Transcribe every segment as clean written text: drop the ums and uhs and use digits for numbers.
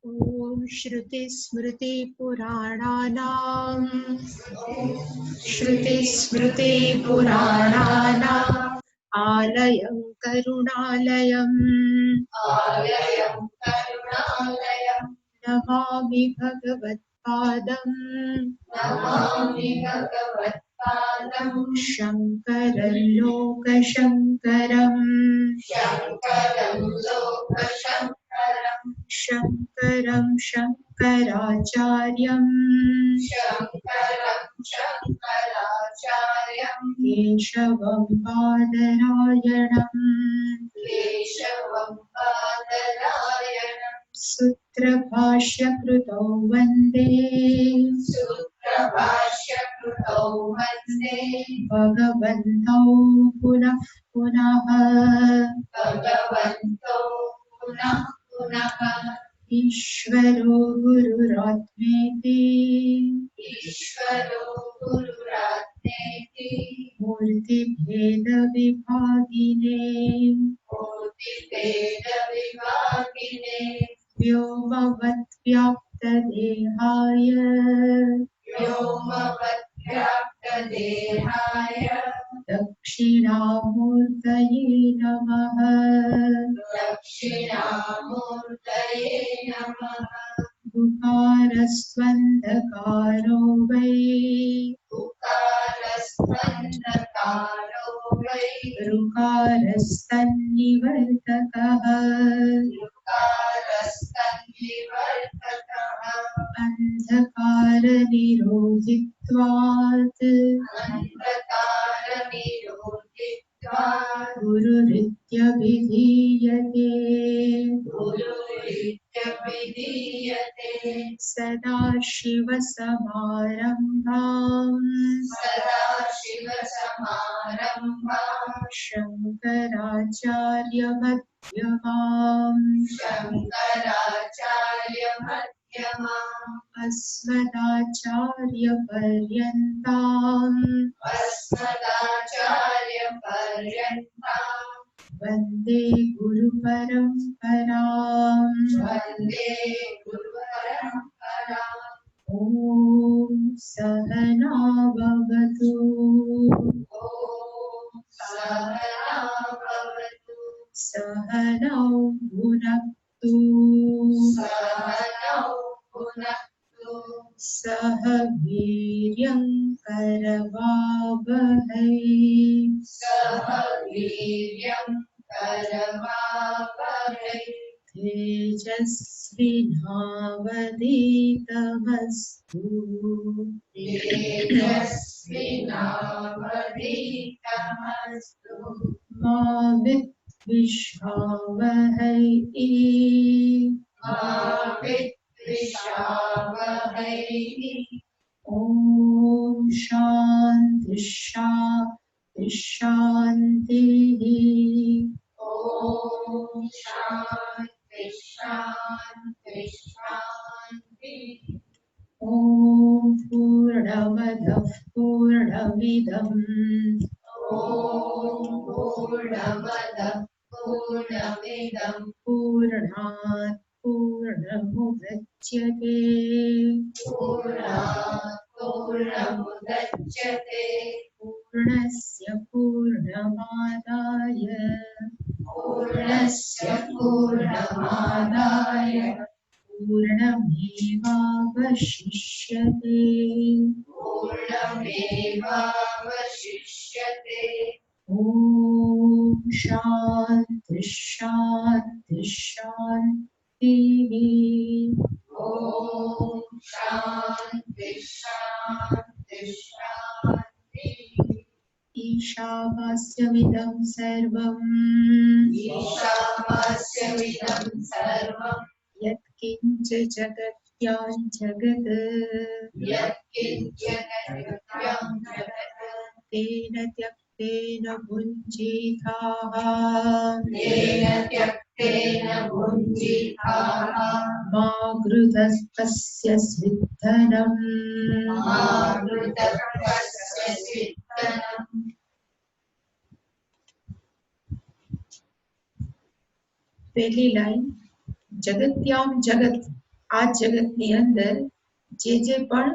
ॐ श्रुतिस्मृतिपुराणानाम् आलयं करुणालयम् नमामि भगवत्पादम् शङ्करं लोकशङ्करम् शङ्करं शङ्कराचार्यं केशवं बादरायणम् सूत्रभाष्यकृतौ वन्दे भगवन्तौ पुनः पुनः ईश्वरो गुरुरात्मेति मूर्तिभेदविभागिने व्योमवद्व्याप्तदेहाय दक्षिणामूर्तये नमः। गुकारस्त्वन्धकारो वै ऋकारस्तन्निवर्तकः अन्धकारनिरोधित्वात् गुरुरित्यभिधीयते सदाशिवसमारम्भाम् शङ्कराचार्यमध्यमाम् अस्मदाचार्यपर्यन्ताम् वन्दे गुरुपरम्पराम्। ॐ सहना भवतु सहनौ भुनक्तु सह वीर्यं करवावहै तेजस्विनावधीतमस्तु मा विद्विषावहै ॐ शान्ति शान्ति शान्तिः। ॐ पूर्णमदः पूर्णमिदं पूर्णात् पूर्णमुदच्यते पूर्णस्य पूर्णमादाय पूर्णमेवावशिष्यते। ॐ शान्ति शान्ति शान्तिः। ईशावास्यमिदं सर्वम् यत्किञ्च जगत्यां जगत् तेन त्यक्तेन भुञ्जीथाः मा घृतस्तस्य स्विद्धनम्। पहली लाइन, जगत्याम जगत આ જગતની અંદર જે પણ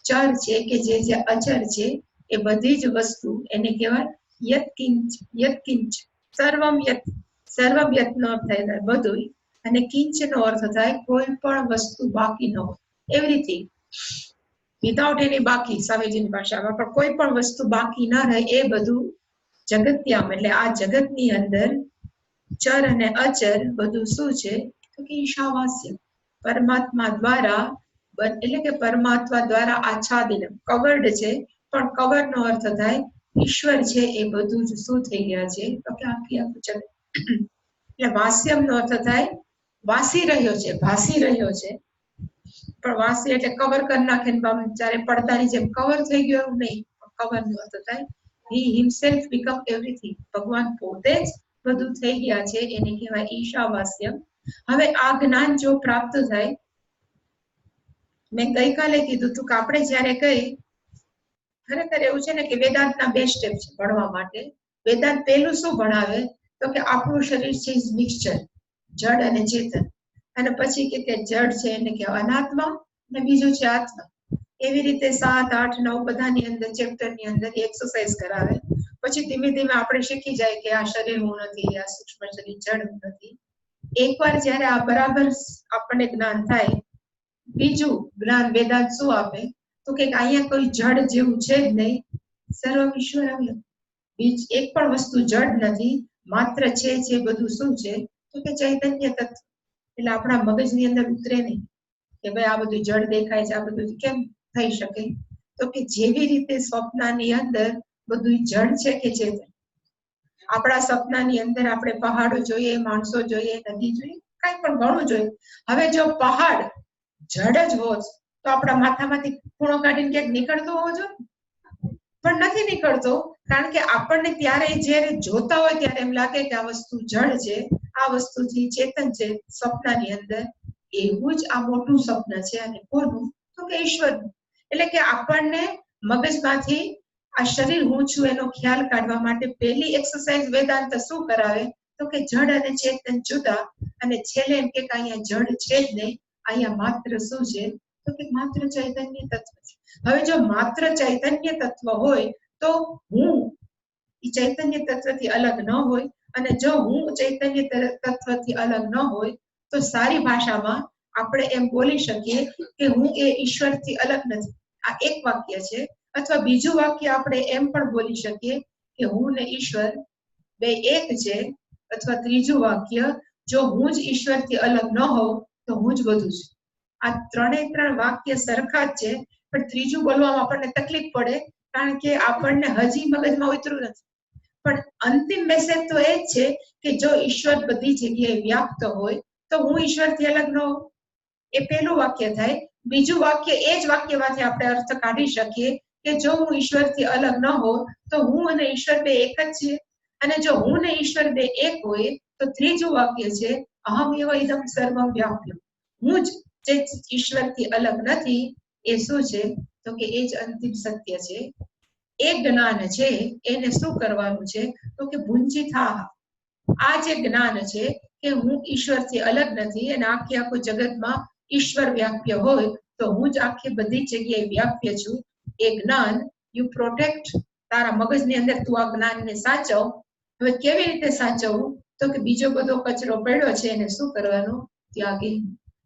ચર છે કે જે અચર છે એ બધી જ વસ્તુ એને કહેવાય યત્કિંચ. યત્કિંચ સર્વમ યત. સર્વમ યતનો અર્થ થાય બધું, અને કિંચ નો અર્થ થાય કોઈ પણ વસ્તુ બાકી ન હોય, એવરીથિંગ વિધાઉટ એની બાકી. સ્વામીજીની ભાષામાં પણ કોઈ પણ વસ્તુ બાકી ન રહે એ બધું જગત્યામ. એટલે આ જગતની અંદર ચર અને અચર બધું શું છે તો કે ઈશાવાસ્ય, પરમાત્મા દ્વારા, એટલે કે પરમાત્મા દ્વારા આચ્છાદિત, કવર્ડ છે. પણ કવર નો અર્થ થાય ઈશ્વર છે એ બધું જ શું થઈ ગયા છે તો કે આખી આખું જગત. એટલે વાસ્યમ નો અર્થ થાય વાસી રહ્યો છે, ભાસી રહ્યો છે. પણ વાસી એટલે કવર કરી નાખે ને જ્યારે પડદાની જેમ કવર થઈ ગયો એવું નહીં. કવર નો અર્થ થાય હી હિમસેલ્ફ બીકમ એવરીથિંગ. ભગવાન પોતે જ બધું થઈ ગયા છે, એને કહેવાય ઈશાવાસ્ય. હવે આ જ્ઞાન જો પ્રાપ્ત થાય, મેં ગઈકાલે કીધું હતું કે આપણે જયારે કઈ ખરેખર એવું છે ને કે વેદાંતના 2 સ્ટેપ છે ભણવા માટે. વેદાંત પહેલું શું ભણાવે તો કે આપણું શરીર છે મિક્સચર, જડ અને ચેતન. અને પછી કે જડ છે એને કહેવાય અનાત્મા, અને બીજું છે આત્મા. એવી રીતે 7, 8, 9 બધાની અંદર ચેપ્ટરની અંદર એક્સરસાઇઝ કરાવે. પછી ધીમે ધીમે આપણે શીખી જાય કે આ શરીર હું નથી, આ સૂક્ષ્મ શરીર જડ હું નથી. એકવાર જયારે આ બરાબર આપણને જ્ઞાન થાય, બીજું જ્ઞાન વેદાંત શું આપે તો કે અહીંયા કોઈ જડ જેવું છે જ નહીં, સર્વ ઈશ્વર આવ્યો. એક પણ વસ્તુ જડ નથી, માત્ર છે જે બધું શું છે તો કે ચૈતન્ય તત્વ. એટલે આપણા મગજની અંદર ઉતરે નહીં કે ભાઈ આ બધું જડ દેખાય છે, આ બધું કેમ થઈ શકે તો કે જેવી રીતે સ્વપ્નની અંદર બધું જડ છે કે ચેતન. આપણા સપનાની અંદર આપણે પહાડો જોઈએ, માણસો જોઈએ, નદી જોઈએ, કાંઈ પણ ઘણું જોઈએ. હવે જો પહાડ જડ જ હોત તો આપણા માથામાંથી ખૂણો કાઢીને ક્યાંક નીકળતો હોવો જોઈએ, પણ નથી નીકળતો. કારણ કે આપણને ત્યારે જયારે જોતા હોય ત્યારે એમ લાગે કે આ વસ્તુ જડ છે, આ વસ્તુથી ચેતન છે સ્વપ્નની અંદર. એવું જ આ મોટું સ્વપ્ન છે, અને કોનું તો કે ઈશ્વરનું. એટલે કે આપણને મગજમાંથી આ શરીર હું છું એનો ખ્યાલ કાઢવા માટે પહેલી એક્સરસાઇઝ વેદાંત શું કરાવે તો કે જડ અને ચેતન જુદા, અને છેલ્લે એમ કે અહીંયા જડ છે જ નહીં, અહીંયા માત્ર શું છે તો કે માત્ર ચૈતન્ય તત્વ છે. હવે જો માત્ર ચૈતન્ય તત્વ હોય તો હું એ ચૈતન્ય તત્વથી અલગ ન હોય, અને જો હું ચૈતન્ય તત્વથી અલગ ન હોય તો સારી ભાષામાં આપણે એમ બોલી શકીએ કે હું એ ઈશ્વરથી અલગ નથી. આ એક વાક્ય છે. અથવા બીજું વાક્ય આપણે એમ પણ બોલી શકીએ કે હું ને ઈશ્વર બે એક છે. અથવા ત્રીજું વાક્ય જો હું જ ઈશ્વરથી અલગ ન હોઉં તો હું જ બધું છું. આ 3 વાક્ય સરખા જ છે, પણ ત્રીજું બોલવામાં આપણને તકલીફ પડે કારણ કે આપણને હજી મગજમાં ઉતર્યું નથી. પણ અંતિમ મેસેજ તો એ જ છે કે જો ઈશ્વર બધી જગ્યાએ વ્યાપ્ત હોય તો હું ઈશ્વરથી અલગ ન હોઉં. એ પહેલું વાક્ય થાય. બીજું વાક્ય એ જ વાક્યમાંથી આપણે અર્થ કાઢી શકીએ કે જો હું ઈશ્વરથી અલગ ન હોઉં તો હું અને ઈશ્વર બે એક જ છીએ. અને જો હું ને ઈશ્વર બે એક હોય તો ત્રીજું વાક્ય છે અહમ એવ ઇદમ સર્વમ વ્યાપ્ય. હું જ જે ઈશ્વરથી અલગ નથી એ શું છે તો કે એ જ અંતિમ સત્ય છે. એ જ્ઞાન છે એને શું કરવાનું છે તો કે ભુંજી થા. આ જે જ્ઞાન છે કે હું ઈશ્વરથી અલગ નથી અને આખી આખું જગતમાં ઈશ્વર વ્યાપ્ય હોય તો હું જ આખી બધી જગ્યાએ વ્યાપ્ય છું. એ જ્ઞાન યુ પ્રોટેક્ટ. તારા મગજની અંદર તું આ જ્ઞાનને સાચવ. હવે કેવી રીતે સાચવવું તો કે બીજો બધો કચરો પડ્યો છે એને શું કરવાનું ત્યાગી.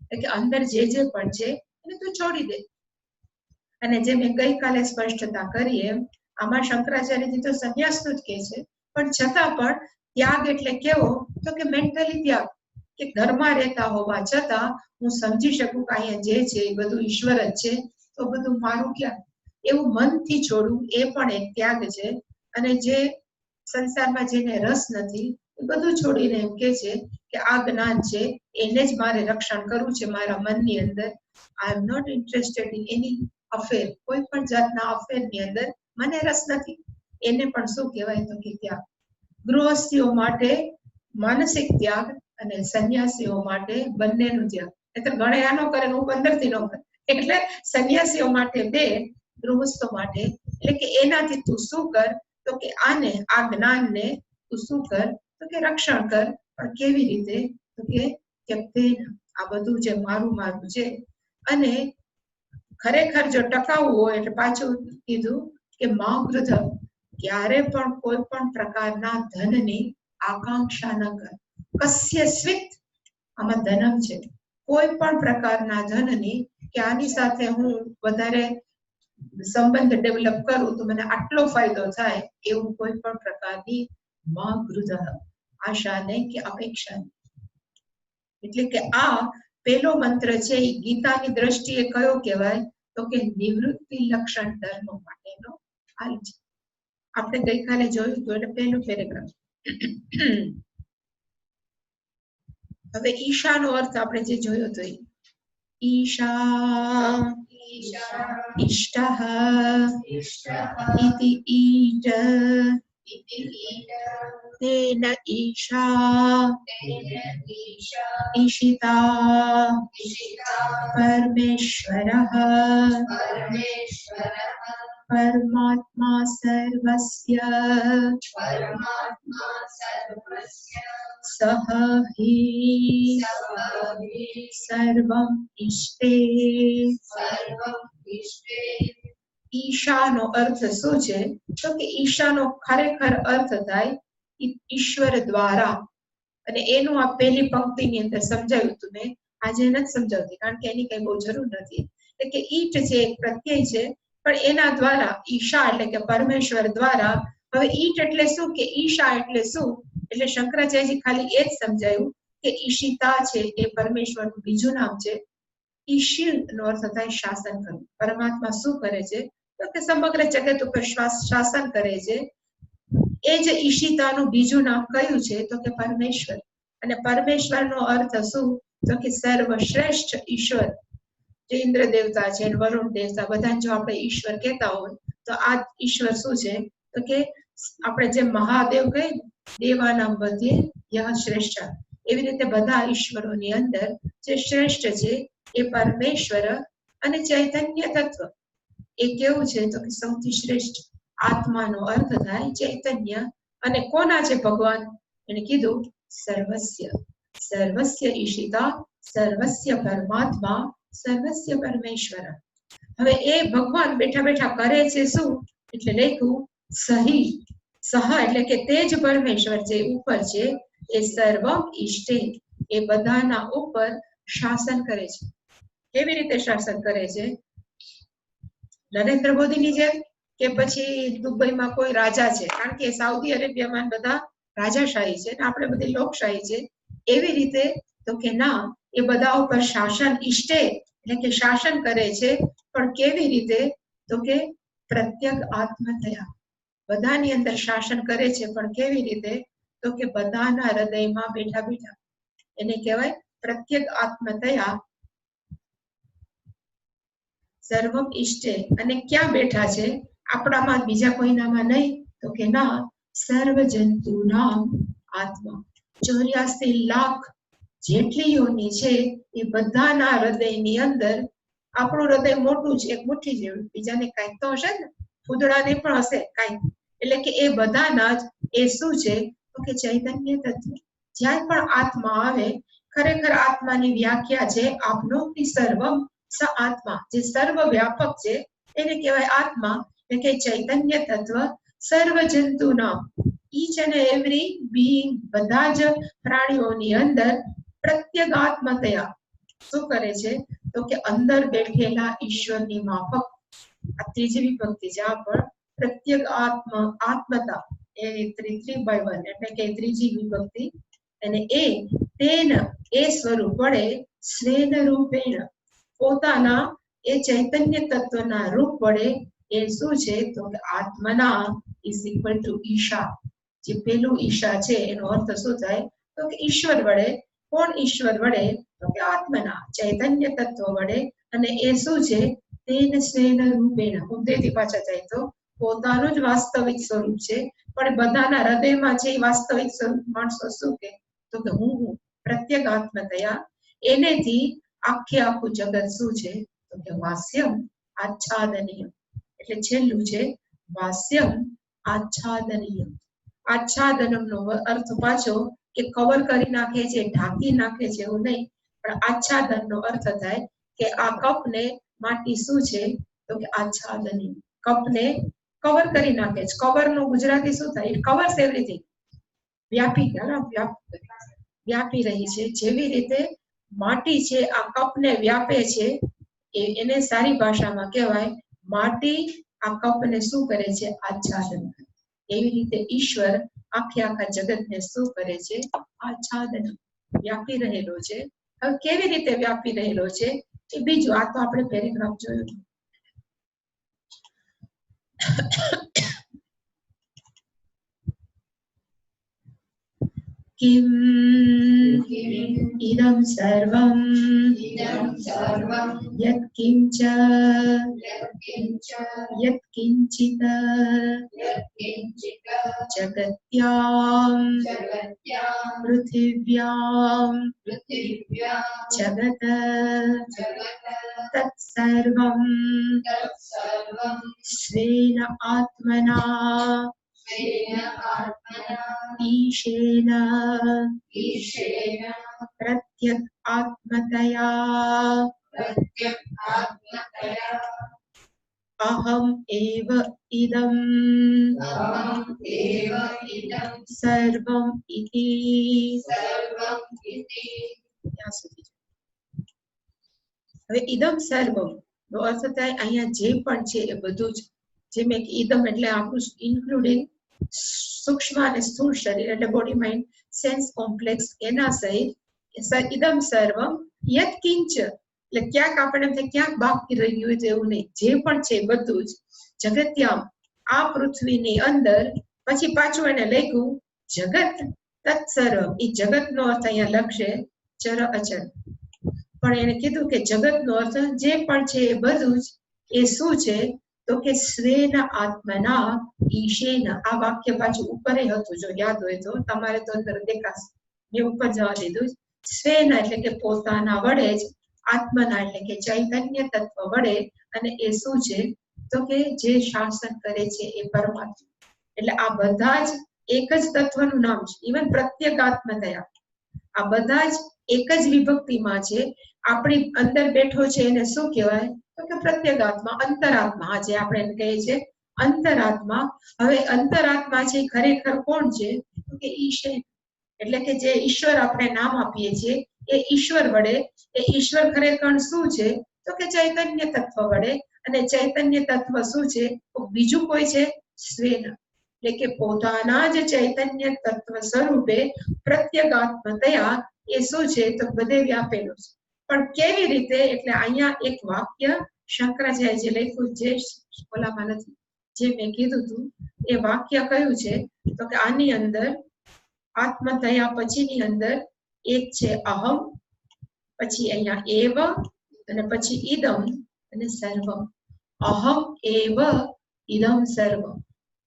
એટલે કે અંદર જે પણ છે એને તું છોડી દે. અને જે મેં ગઈકાલે સ્પષ્ટતા કરી એમ આમાં શંકરાચાર્યજી તો સંન્યાસનું જ કહે છે, પણ છતાં પણ ત્યાગ એટલે કેવો તો કે મેન્ટલી ત્યાગ. કે ઘરમાં રહેતા હોવા છતાં હું સમજી શકું કે અહીંયા જે છે એ બધું ઈશ્વર જ છે, તો બધું મારું ક્યાં, એવું મનથી છોડવું એ પણ એક ત્યાગ છે. અને જે સંસારમાં જેને રસ નથી એ બધું છોડીને એમ કે છે કે આ જ્ઞાન છે એને જ મારે રક્ષણ કરવું છે મારા મનની અંદર. I am not interested in any affair. કોઈ પણ જાતના અફેરની અંદર મને રસ નથી. એને પણ શું કહેવાય તો કે ત્યાગ. ગૃહસ્થીઓ માટે માનસિક ત્યાગ અને સંન્યાસીઓ માટે બંનેનું ત્યાગ. એટલે ગણ્યા ન કરે હું 15 થી ન કરે. એટલે સંન્યાસીઓ માટે 2, ગૃહસ્થો માટે. એટલે કે એનાથી તું શું કર તો કે આને આ જ્ઞાનને તું શું કર તો કે રક્ષણ કર. પણ કેવી રીતે તો કે આ બધું જે મારું મારું છે. અને ખરેખર જો ટકાવું હોય એટલે પાછું કીધું કે મહાવૃદ્ધ ક્યારે પણ કોઈ પણ પ્રકારના ધનની આકાંક્ષા ન કર. કસ્ય સ્વિત, આમાં ધનમ છે, કોઈ પણ પ્રકારના ધનની કે આની સાથે હું વધારે સંબંધ ડેવલપ કરું તો મને આટલો ફાયદો થાય, એવું કોઈ પણ પ્રકારની મહાવૃદ્ધ આશા નહીં કે અપેક્ષા નહીં. એટલે કે આ પેલો મંત્ર છે એ ગીતાની દ્રષ્ટિએ કયો કહેવાય તો કે નિવૃત્તિ લક્ષણ ધર્મ માટેનો હાલ છે. આપણે ગઈકાલે જોયું હતું એટલે પહેલું પેરેગ્રાફ. હવે ઈશાનો અર્થ આપણે જે જોયો હતો, ઈશા ઇષ્ટઃ ઇતિ ઈટ તેન ઈશા ઈશિતા પરમેશ્વરઃ પરમાત્મા સર્વસ્ય સહ હિ સર્વમ ઇષ્ટે. ઈશાનો અર્થ શું છે તો કે ઈશાનો ખરેખર અર્થ થાય ઈશ્વર દ્વારા. અને એનું આ પહેલી પંક્તિની અંદર સમજાવ્યું હતું મેં, આજે નથી સમજાવતી કારણ કે એની કઈ બહુ જરૂર નથી. એટલે કે ઈટ છે એક પ્રત્યય છે, પણ એના દ્વારા ઈશા એટલે કે પરમેશ્વર દ્વારા. હવે ઈટ એટલે શું કે ઈશા એટલે શું, એટલે શંકરાચાર્યજી ખાલી એ જ સમજાયું કે ઈશિતા છે એ પરમેશ્વરનું બીજું નામ છે. ઈશિલ નો અર્થ થાય શાસન કરવું. પરમાત્મા શું કરે છે તો કે સમગ્ર જગત ઉપર શાસન કરે છે. એ જ ઈશિતાનું બીજું નામ કયું છે તો કે પરમેશ્વર. અને પરમેશ્વરનો અર્થ શું તો કે સર્વશ્રેષ્ઠ ઈશ્વર. જે ઇન્દ્ર દેવતા છે, વરુણ દેવતા, બધા જો આપણે ઈશ્વર કહેતા હોય તો આ ઈશ્વર શું છે તો કે આપણે જે મહાદેવ કહીએ દેવાનામ બધે યહ શ્રેષ્ઠ, એવી રીતે બધા ઈશ્વરોની અંદર જે શ્રેષ્ઠ છે એ પરમેશ્વર. અને ચૈતન્ય તત્વ એ કેવું છે તો કે સૌથી શ્રેષ્ઠ. આત્માનો અર્થ થાય ચૈતન્ય. અને કોના છે ભગવાન, એને કીધું સર્વસ્ય. સર્વસ્ય ઈશિતા સર્વસ્ય પરમાત્મા સર્વસ્ય પરમેશ્વર. હવે એ ભગવાન બેઠા બેઠા કરે છે શું, એટલે લખ્યું સહી. સહ એટલે કે તે જ પરમેશ્વર જે ઉપર છે એ સર્વમ ઈષ્ટે, એ બધાના ઉપર શાસન કરે છે. કેવી રીતે શાસન કરે છે? નરેન્દ્ર મોદીની જેમ કે પછી દુબઈમાં કોઈ રાજા છે, કારણ કે સાઉદી અરેબિયામાં બધા રાજાશાહી છે, આપણે બધી લોકશાહી છે. એવી રીતે તો કે ના, એ બધા ઉપર શાસન ઈષ્ટે એટલે કે શાસન કરે છે. પણ કેવી રીતે તો કે પ્રત્યક આત્મતયા, બધાની અંદર શાસન કરે છે. પણ કેવી રીતે તો કે બધાના હૃદયમાં બેઠા બેઠા. એને કહેવાય પ્રત્યક આત્મતયા સર્વમ ઈષ્ટે. અને ક્યાં બેઠા છે? આપણામાં, બીજા કોઈનામાં નહીં તો કે ના, સર્વ જંતુના આત્મા. 84 લાખ જેટલી યોની છે એ બધાના હૃદયની અંદર. આપણું હૃદય મોટું છે, એક મુઠ્ઠી જેવું, બીજાને કાંઈક તો હશે ને, ફૂદડાને પણ હશે કાંઈક. એટલે કે એ બધાના જ એ શું છે તો કે ચૈતન્ય તત્વ. જ્યાં પણ આત્મા આવે, ખરેખર આત્માની વ્યાખ્યા છે આપનોતિ સર્વમ સ આત્મા. જે સર્વ વ્યાપક છે એને કહેવાય આત્મા. એટલે કે ચૈતન્ય તત્વ સર્વ જંતુના, ઈચ એન્ડ એવરી બીઈંગ, બધા જ પ્રાણીઓની અંદર પ્રત્યેક આત્મતયા શું કરે છે તો કે અંદર બેઠેલા ઈશ્વરની માફક. આ ત્રીજી વિભક્તિ છે. આ પણ પ્રત્યેક આત્મતા એ 3/1 એટલે કે ત્રીજી વિભક્તિ. અને એ તેન એ સ્વરૂપ વડે સ્વેન રૂપેણ, પોતાના એ ચૈતન્ય તત્વના રૂપ વડે એ શું છે તો કે આત્મના ઇઝ ઇક્વલ ટુ ઈશા. જે પેલું ઈશા છે એનો અર્થ શું થાય તો કે ઈશ્વર વડે. કોણ ઈશ્વર વડે તો કે આત્મના ચૈતન્ય તત્વ વડે. અને એ શું છે તેન સ્વેન રૂપેણ, ઉદ્દેથી પાછા જાય તો પોતાનું જ વાસ્તવિક સ્વરૂપ છે. પણ બધાના હૃદયમાં છે એ વાસ્તવિક સ્વરૂપ માણસો શું કે તો કે હું પ્રત્યેક આત્મતયા. એનેથી આખું જગત શું છે તો કે વાસ્યમ આચ્છાદનીય. એટલે છેલ્લું છે વાસ્યમ આચ્છાદનીય. આચ્છાદનમ નો અર્થ પાછો કે કવર કરી નાખે છે, ઢાંકી નાખે છે, એવું નહીં. પણ આચ્છાદનનો અર્થ થાય કે આ કપને માટી શું છે તો કે આચ્છાદની, કપને કવર કરી નાખે છે. કવરનું ગુજરાતી શું થાય? It covers everything. વ્યાપી રહી છે. જેવી રીતે માટી છે આ કપને વ્યાપે છે, એને સારી ભાષામાં કહેવાય માટી આ કપને શું કરે છે? આચ્છાદન. એવી રીતે ઈશ્વર આખા જગતને શું કરે છે? આચ્છાદન, વ્યાપી રહેલો છે. હવે કેવી રીતે વ્યાપી રહેલો છે એ બીજું, આ તો આપણે પેરેગ્રાફ જોયું. કિમ ઇદમ સર્વમ યત્ કિંચ યત્ કિંચિત જગત્યામ પૃથિવ્યામ જગત તત્સર્વમ સ્વેન આત્મના ईशेन प्रत्यक् आत्मतया अहम एव इदं सर्वं इति. હવે ઇદમ સર્વમ નો અર્થ થાય અહીંયા જે પણ છે એ બધું જ. જે મેં ઇદમ એટલે આપણું ઇન્ક્લુડિંગ સૂક્ષ્મ અને સ્થૂળ શરીર એટલે બોડી માઇન્ડ સેન્સ કોમ્પ્લેક્સ એના સહિત ઇદમ સર્વમ યત્ કિંચ, એટલે ક્યાંક આપણે ક્યાંક બાકી રહી ગયું છે એવું નહીં. જે પણ છે બધું જ જગત્યામ આ પૃથ્વીની અંદર. પછી પાછું એને લખ્યું જગત તત્સર્વમ. એ જગતનો અર્થ અહીંયા લખશે ચર અચર, પણ એને કીધું કે જગતનો અર્થ જે પણ છે એ બધું જ. એ શું છે તો કે સ્વેન આત્મના ઈશેન. આ વાક્ય પાછું ઉપર હતું, જો યાદ હોય તો તમારે તો અંદર દેખાશે, મેં ઉપર જવા દીધું. સ્વેન એટલે કે પોતાના વડે જ, આત્મના એટલે કે ચૈતન્ય તત્વ વડે. અને એ શું છે તો કે જે શાસન કરે છે એ પરમાત્મા. એટલે આ બધા જ એક જ તત્વનું નામ છે. ઇવન પ્રત્યેગાત્મ થયા આ બધા જ એક જ વિભક્તિમાં છે. આપણી અંદર બેઠો છે એને શું કહેવાય તો કે પ્રત્યેગાત્મા, અંતરાત્મા. જે આપણે એને કહીએ છીએ અંતરાત્મા. હવે અંતરાત્મા છે ખરેખર કોણ છે તો કે ઈશ્વર. એટલે કે જે ઈશ્વર આપણે નામ આપીએ છીએ એ ઈશ્વર વડે. એ ઈશ્વર ખરેખર શું છે તો કે ચૈતન્ય તત્વ વડે. અને ચૈતન્ય તત્વ શું છે બીજું કોઈ છે? સ્વેન, એટલે કે પોતાના જ ચૈતન્ય તત્વ સ્વરૂપે પ્રત્યેગાત્મતયા એ શું છે તો બધે વ્યાપેલું છે. પણ કેવી રીતે? એટલે અહીંયા એક વાક્ય શંકરાચાર્ય જે લખ્યું, જે ઓલામાં નથી, જે મેં કીધું હતું એ વાક્ય કયું છે તો કે આની અંદર આત્મતયા પછીની અંદર એક છે અહમ, પછી અહીંયા એવ, અને પછી ઇદમ અને સર્વમ. અહમ એવ ઇદમ સર્વમ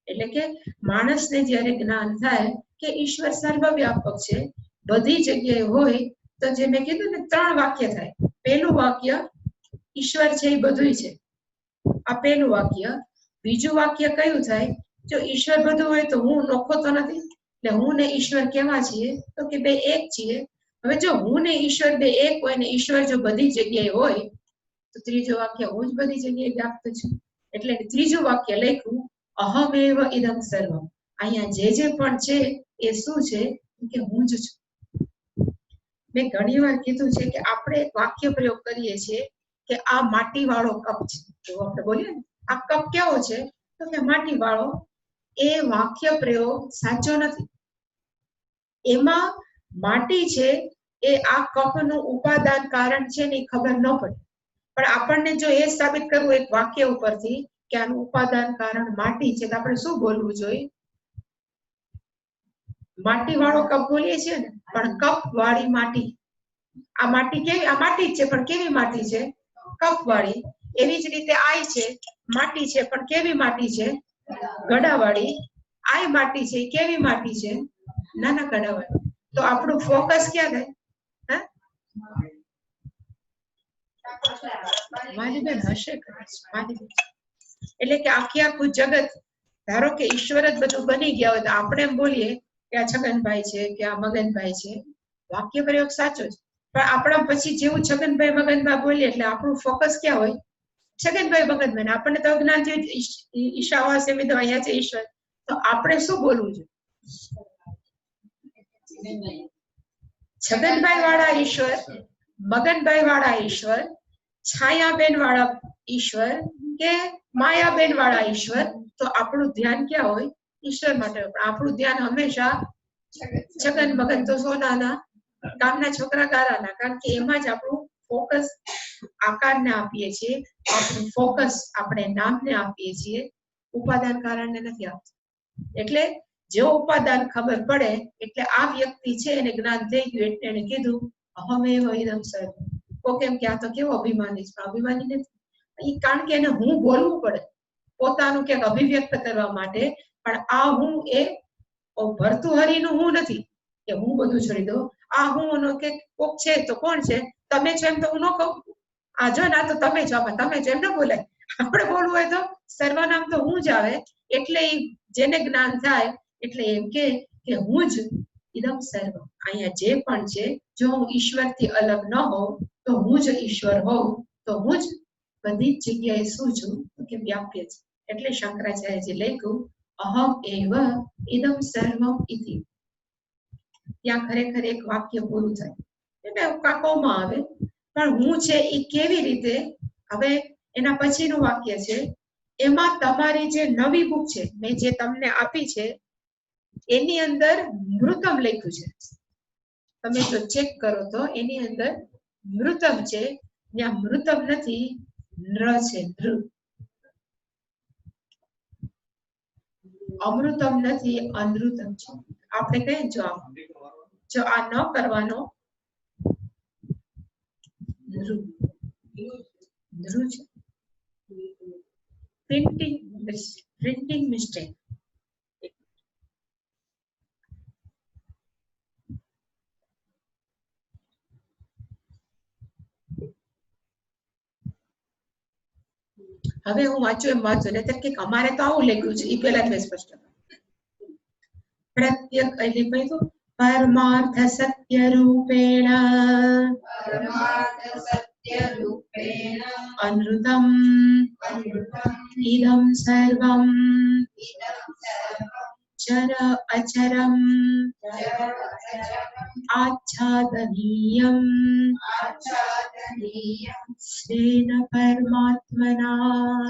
એટલે કે માણસને જ્યારે જ્ઞાન થાય કે ઈશ્વર સર્વવ્યાપક છે, બધી જગ્યાએ હોય, તો જે મેં કીધું ને 3 વાક્ય થાય. પહેલું વાક્ય ઈશ્વર છે એ બધું છે, આ પહેલું વાક્ય. બીજું વાક્ય કયું થાય? જો ઈશ્વર બધું હોય તો હું નોખો તો નથી, એટલે હું ને ઈશ્વર કેવા છીએ તો કે બે એક છીએ. હવે જો હું ને ઈશ્વર બે એક હોય ને ઈશ્વર જો બધી જગ્યાએ હોય તો ત્રીજું વાક્ય હું જ બધી જગ્યાએ વ્યાપ્ત છું. એટલે ત્રીજું વાક્ય લખ્યું અહમેવ ઇદમ સર્વમ. અહીંયા જે પણ છે એ શું છે કે હું જ છું. મેં ઘણી વાર કીધું છે કે આપણે એક વાક્ય પ્રયોગ કરીએ છીએ કે આ માટી વાળો કપ છે. જો આપણે બોલીએ ને આ કપ કેવો છે તો કે માટી વાળો. એ વાક્ય પ્રયોગ સાચો નથી. એમાં માટી છે એ આ કપનું ઉપાદાન કારણ છે ને ખબર ન પડે. પણ આપણને જો એ સાબિત કરવું એક વાક્ય ઉપરથી કે આનું ઉપાદાન કારણ માટી છે, તો આપણે શું બોલવું જોઈએ? માટી વાળો કપ બોલીએ છીએ ને, પણ કપ વાળી માટી. આ માટી કેવી? આ માટી જ છે પણ કેવી માટી છે? કપ વાળી. એવી જ રીતે આઈ છે માટી છે પણ કેવી માટી છે? ગડાવાળી. આઈ માટી છે કેવી માટી છે? નાના ગડાવાળી. તો આપણું ફોકસ ક્યાં થાય? મારી બેન હશે મારી બેન. એટલે કે આખું જગત, ધારો કે ઈશ્વર જ બધું બની ગયા હોય તો આપણે એમ બોલીએ કે આ છગનભાઈ છે કે આ મગનભાઈ છે, વાક્ય પ્રયોગ સાચો છે. પણ આપણા પછી જેવું છગનભાઈ મગનભાઈ બોલીએ એટલે આપણું ફોકસ ક્યાં હોય? છગનભાઈ મગનભાઈ. આપણને તો જ્ઞાન થયું ઈશાવા છે વિધો અહીંયા છે ઈશ્વર. તો આપણે શું બોલવું છે? છગનભાઈ વાળા ઈશ્વર, મગનભાઈ વાળા ઈશ્વર, છાયાબેન વાળા ઈશ્વર કે માયાબેન વાળા ઈશ્વર. તો આપણું ધ્યાન ક્યાં હોય? ઈશ્વર માટે. આપણું ધ્યાન હંમેશા છગન મગન તો સોનાના, ગામના છોકરા ગારાના, કારણ કે એમાં જ આપણું ફોકસ આકારને આપીએ છીએ, આપણું ફોકસ આપણે નામને આપીએ છીએ, ઉપાદાન કારણને નથી આપતું. એટલે જો ઉપાદાન ખબર પડે એટલે આ વ્યક્તિ છે એને જ્ઞાન થઈ ગયું એટલે એને કીધું અહમેવ ઇદમ સર્વ. કેમ કે આ તો કેવો અભિમાની છે, અભિમાની નથી, કારણ કે એને હું બોલવું પડે પોતાનું ક્યાંક અભિવ્યક્ત કરવા માટે. પણ આ હું એ ભર્તુહરીનું હું નથી કે હું બધું છોડી દઉં. આ હું કે કોક છે તો કોણ છે? તમે છો એમ તો હું ન કહું. આ જો ના તો તમે છો, તમે છો એમ ન બોલાય. આપણે બોલવું હોય તો સર્વનામ તો હું જ આવે. એટલે જેને જ્ઞાન થાય એટલે એમ કે હું જ ઇદમ સર્વ. અહીંયા જે પણ છે, જો હું ઈશ્વરથી અલગ ન હોઉં તો હું જ ઈશ્વર હોઉં, તો હું જ બધી જ જગ્યાએ શું છું? કે વ્યાપ્ય છે. એટલે શંકરાચાર્યજી લખ્યું અહમ એવ ઇદમ સર્વમ ઇતિ. ત્યાં ખરેખર એક વાક્ય પૂરું થાય એટલે કાકોમાં આવે. પણ હું છે એ કેવી રીતે? હવે એના પછીનું વાક્ય છે, એમાં તમારી જે નવી બુક છે મેં જે તમને આપી છે એની અંદર મૃતમ લખ્યું છે. તમે જો ચેક કરો તો એની અંદર મૃતમ છે, ત્યાં મૃતમ નથી, નૃ છે. નૃ. અમૃતમ નથી, અનૃતમ છે. આપણે કહીએ જો આ ન કરવાનો નૃ છે. Printing mistake. હવે હું વાંચું એમ વાંચું ને કે અમારે તો આવું લખ્યું છે એ પેલા જ સ્પષ્ટ. પ્રત્યક એટલે કહ્યું પરમાર્થ સત્ય રૂપેણ અનૃતમ ઇદમ સર્વમ ચર અચરમ આચ્છાદનીયમ સ્વેન પરમાત્મના.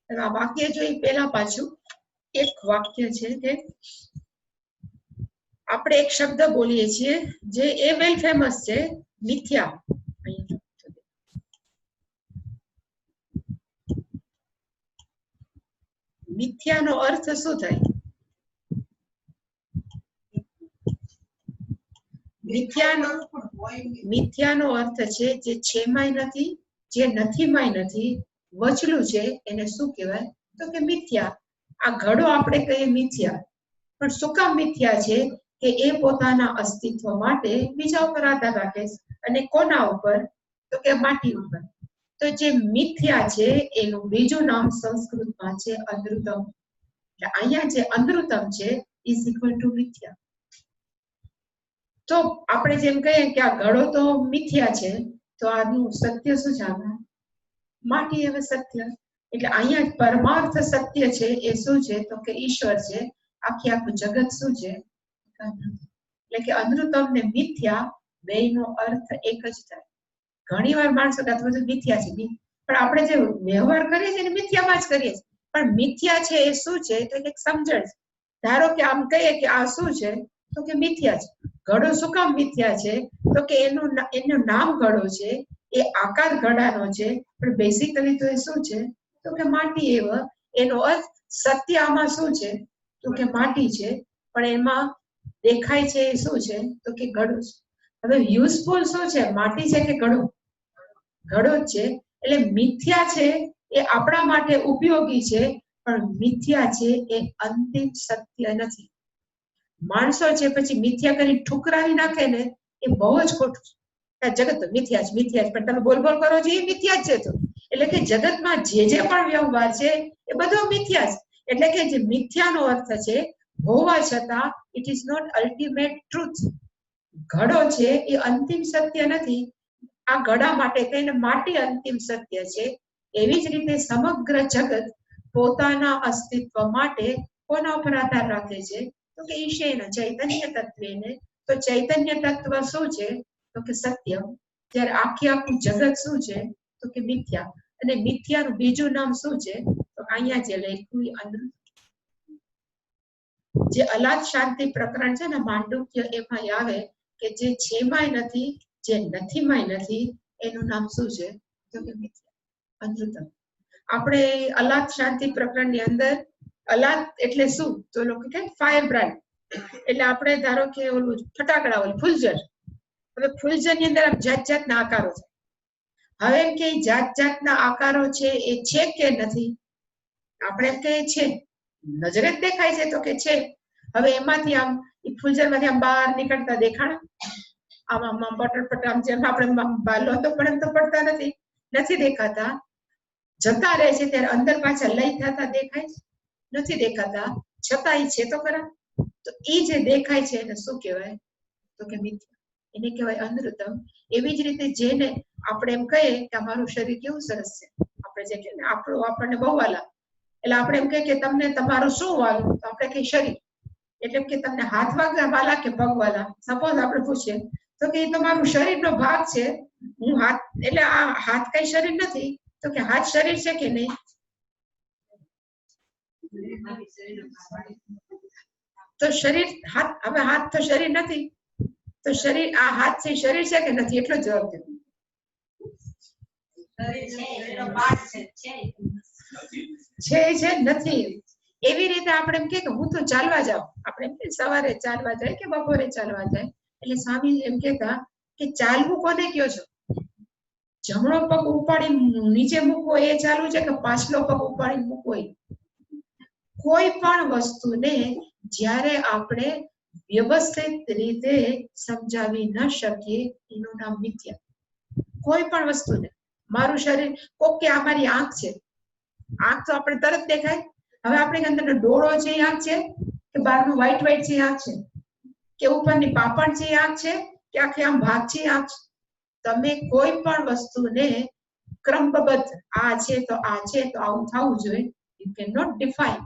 આ વાક્ય જોઈ પેલા પાછું એક વાક્ય છે કે આપણે એક શબ્દ બોલીએ છીએ જે એ વેલ ફેમસ છે, મિથ્યા. મિથ્યાનો અર્થ શું થાય? મિથ્યાનો અર્થ છે જે છેમાંય નથી, જે નથીમાંય નથી, વચલું છે. એને શું કહેવાય? તો કે મિથ્યા. આ ઘડો આપણે કહીએ મિથ્યા, પણ શું કામ મિથ્યા છે? કે એ પોતાના અસ્તિત્વ માટે બીજા ઉપર આધાર રાખે છે. અને કોના ઉપર? તો કે માટી ઉપર. તો જે મિથ્યા છે એનું બીજું નામ સંસ્કૃતમાં છે અનૃતમ. એટલે અહીંયા જે અનૃતમ છે ઇઝ ઇક્વલ ટુ મિથ્યા. તો આપણે જેમ કહીએ કે આ ઘડો તો મિથ્યા છે, તો આનું સત્ય શું છે? માટી. હવે સત્ય એટલે અહીંયા પરમાર્થ સત્ય છે એ શું છે? તો કે ઈશ્વર છે. આખું જગત શું છે? એટલે કે અનૃતમ ને મિથ્યા બેયનો અર્થ એક જ થાય. ઘણી વાર માણસો બધું મિથ્યા છે, પણ આપણે જે વ્યવહાર કરીએ છીએ મિથ્યામાં જ કરીએ છીએ. પણ મિથ્યા છે એ શું છે? તો એક સમજણ છે. ધારો કે આમ કહીએ કે આ શું છે? તો કે મિથ્યા છે. ઘડો શું કામ મિથ્યા છે? તો કે એનું નામ ઘડો છે, એ આકાર ઘડાનો છે, પણ બેઝિકલી તો એ શું છે? તો કે માટી. એનો અર્થ સત્ય આમાં શું છે? તો કે માટી છે, પણ એમાં દેખાય છે એ શું છે? તો કે ઘડો છે. હવે યુઝફુલ શું છે? માટી છે કે ઘડો? ઘડો જ છે. એટલે મિથ્યા છે એ આપણા માટે ઉપયોગી છે, પણ મિથ્યા છે એ અંતિમ સત્ય નથી. માણસો છે પછી મિથ્યા કરી ઠુકરાવી નાખે ને એ બહુ જ ખોટું છે. જગત મિથ્યા જ મિથ્યા જ, પણ તમે બોલ કરો છો એ મિથ્યા જ છે. તો એટલે કે જગતમાં જે પણ વ્યવહાર છે એ બધો મિથ્યા છે. એટલે કે જે મિથ્યાનો અર્થ છે હોવા છતાં it is not ultimate truth. ઘડો છે એ અંતિમ સત્ય નથી. આ ઘડા માટે કહીને માટી અંતિમ સત્ય છે. એવી જ રીતે સમગ્ર જગત પોતાના અસ્તિત્વ માટે કોના ઉપર આધાર રાખે છે? તો કે ઈશેના ચૈતન્ય તત્વને. તો ચૈતન્ય તત્વ શું છે? તો કે સત્ય. જ્યારે આખું જગત શું છે? તો કે મિથ્યા. અને મિથ્યાનું બીજું નામ શું છે? તો અહીંયા જે લખ્યું જે અલાદ શાંતિ પ્રકરણ છે ને માંડુક્ય, એમાં આવે કે જે છેમાંય નથી, જે નથીમાંય નથી, એનું નામ શું છે? તો કે મિથ્યા, અનૃતમ. આપણે અલાદ શાંતિ પ્રકરણ ની અંદર અલાદ એટલે શું? તો લોકો કે ફાયર બ્રાન્ડ. એટલે આપણે ધારો કે ઓલું ફટાકડા ઓલું ફૂલઝર. હવે ફૂલઝર ની અંદર જાત જાતના આકારો છે. હવે એમ કે જાત જાતના આકારો છે એ છે કે નથી? આપણે એમ કે છે, નજરે જ દેખાય છે તો કે છે. હવે એમાંથી આમ ફૂલઝર માંથી આમ બહાર નીકળતા દેખાણા, આમ બટર પટર આમ જેમ આપણે બાલો તો પણ એમ તો પડતા નથી દેખાતા. જતા રહે છે ત્યારે અંદર પાછા લઈ થતા દેખાય નથી દેખાતા, છતાં છે તો ખરા. તો એ જે દેખાય છે એને શું કહેવાય? તો કે મિથ્યા. એને કહેવાય અનૃતમ. એવી જ રીતે જેને આપણે એમ કહીએ કે અમારું શરીર કેવું સરસ છે, આપણે જે કે આપણને બહુ વાલા, એટલે આપણે એમ કહીએ કે તમને તમારું શું વાલું? તો આપણે કહીએ શરીર. એટલે કે તમને હાથ વાલા કે પગ વાલા? સપોઝ આપણે પૂછીએ તો કે એ તમારું શરીરનો ભાગ છે. હું હાથ, એટલે આ હાથ કઈ શરીર નથી. તો કે હાથ શરીર છે કે નહીં? તો શરીર હાથ, હવે હાથ તો શરીર નથી. તો શરીર, આ હાથ છે શરીર છે કે નથી? એટલો જવાબ દે. છે નથી. એવી રીતે આપણે એમ કે હું તો ચાલવા જાઉં, આપણે એમ કે સવારે ચાલવા જાય કે બપોરે ચાલવા જાય. એટલે સ્વામી એમ કેતા કે ચાલવું કોને કયો છો? જમણો પગ ઉપાડી નીચે મૂકવો એ ચાલવું છે કે પાછલો પગ ઉપાડી મૂકવો? કોઈ પણ વસ્તુને જ્યારે આપણે વ્યવસ્થિત રીતે સમજાવી ન શકીએ એનું નામ મિથ્યા. કોઈ પણ વસ્તુને, મારું શરીર, કોક કે આ મારી આંખ છે, આંખ તો આપણે તરત દેખાય. હવે આપણી અંદર ડોળો છે એ આંખ છે કે બહારનું વ્હાઈટ છે એ આંખ છે? કે ઉપરની પાપણ છે એ આંખ છે કે આખી આમ ભાગ છે એ આંખ છે? તમે કોઈ પણ વસ્તુને ક્રમબદ્ધ, આ છે તો આ છે તો આવું થવું જોઈએ, યુ કેન નોટ ડિફાઇન.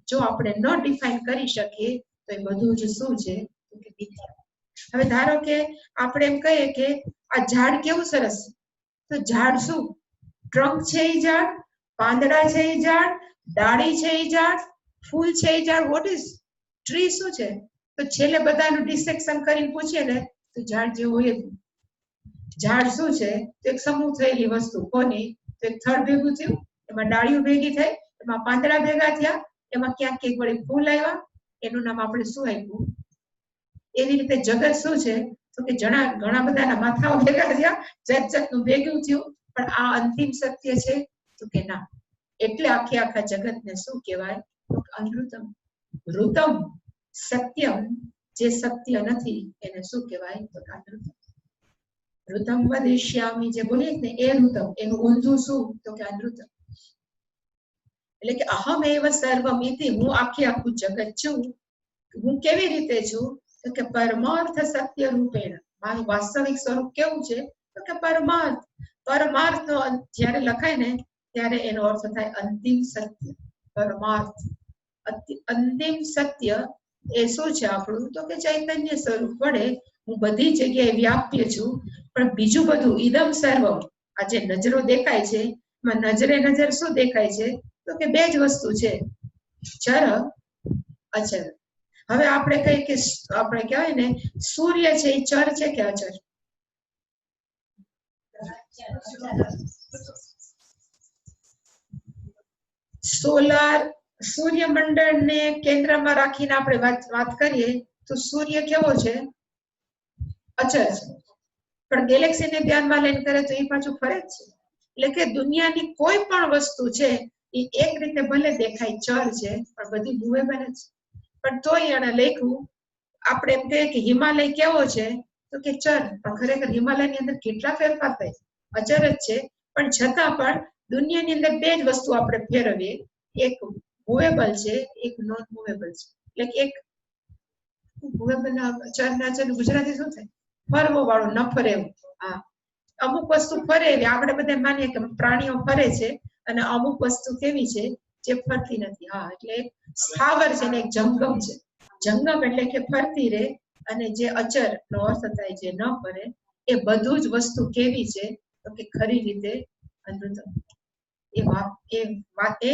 જો આપણે ન ડિફાઇન કરી શકીએ તો એ બધું જ શું છે? તો કે મિથ્યા. હવે ધારો કે આપણે એમ કહીએ કે આ ઝાડ કેવું સરસ છે. તો ઝાડ શું? ટ્રંક છે એ ઝાડ, પાંદડા છે એ ઝાડ, ડાળી છે એ ઝાડ, ફૂલ છે એ ઝાડ. What is tree? શું છે? તો છેલ્લે બધાનું ડિસેક્શન કરીને પૂછીએ ને તો ઝાડ જેવું હોય જ. ઝાડ શું છે? તો એક સમૂહ થયેલી વસ્તુ. કોની? તો એક થડ ભેગું થયું, એમાં ડાળીઓ ભેગી થઈ, એમાં પાંદડા ભેગા થયા, એમાં ક્યાંક ક્યાંક વળી ફૂલ આવ્યા, એનું નામ આપણે શું આપ્યું? એવી રીતે જગત શું છે? તો કે ઘણા બધાના માથાઓ ભેગા થયા, જાત જાતનું ભેગું થયું, પણ આ અંતિમ સત્ય છે? તો કે ના. એટલે આખા જગતને શું કહેવાય? તો અનૃતમ. ઋતમ સત્યમ, જે સત્ય નથી એને શું કહેવાય? તો અનૃતમ. ઋતમ વદિષ્યામિ જે બોલીએ ને એ ઋતમ, એનું ઊંધું શું? તો કે અનૃતમ. એટલે કે અહમ એવ સર્વમિતિ, હું આખું જગત છું. હું કેવી રીતે છું? તો કે પરમાર્થ સત્ય રૂપેણ. મારું વાસ્તવિક સ્વરૂપ કેવું છે? તો કે પરમાર્થ. પરમાર્થ જ્યારે લખાય ને ત્યારે એનો અર્થ થાય અંતિમ સત્ય. પરમાર્થ, અંતિમ સત્ય એ શું છે આપણું? તો કે ચૈતન્ય સ્વરૂપ વડે હું બધી જગ્યાએ વ્યાપ્ય છું. પણ બીજું બધું ઇદમ સર્વમ, આ જે નજરો દેખાય છે એમાં નજરે નજર શું દેખાય છે? તો કે બે જ વસ્તુ છે, ચર અચર. હવે આપણે કહીએ કે આપણે કહેવાય ને સૂર્ય છે એ ચર છે કે અચર? સોલાર સૂર્યમંડળ ને કેન્દ્રમાં રાખીને આપણે વાત કરીએ તો સૂર્ય કેવો છે? અચર છે. પણ ગેલેક્સીને ધ્યાનમાં લઈને કરે તો એ પાછું ફરે જ છે. એટલે કે દુનિયાની કોઈ પણ વસ્તુ છે એ એક રીતે ભલે દેખાય ચર છે પણ બધી મૂવેબલ જ. પણ તોય એને લખ્યું, આપણે એમ કહીએ કે હિમાલય કેવો છે? તો કે ચર. પણ ખરેખર હિમાલયની અંદર કેટલા ફેરફાર થાય? અચર જ છે. પણ છતાં પણ દુનિયાની અંદર બે જ વસ્તુ આપણે ફેરવીએ, એક મૂવેબલ છે, એક નોન મૂવેબલ છે. એટલે એક ભૂગર્ભના ચર ગુજરાતી શું થાય? ફરવો વાળો, ન ફરે એવું. હા, અમુક વસ્તુ ફરે એવી આપણે બધા માનીએ કે પ્રાણીઓ ફરે છે, અને અમુક વસ્તુ કેવી છે જે ફરતી નથી. હા, એટલે સ્થાવર છે ને એક જંગમ છે. જંગમ એટલે કે ફરતી રહે, અને જે અચર નો અર્થ થાય જે ન ફરે, એ બધું જ વસ્તુ કેવી છે? તો કે ખરી રીતે અનૃતમ. એ વાત એ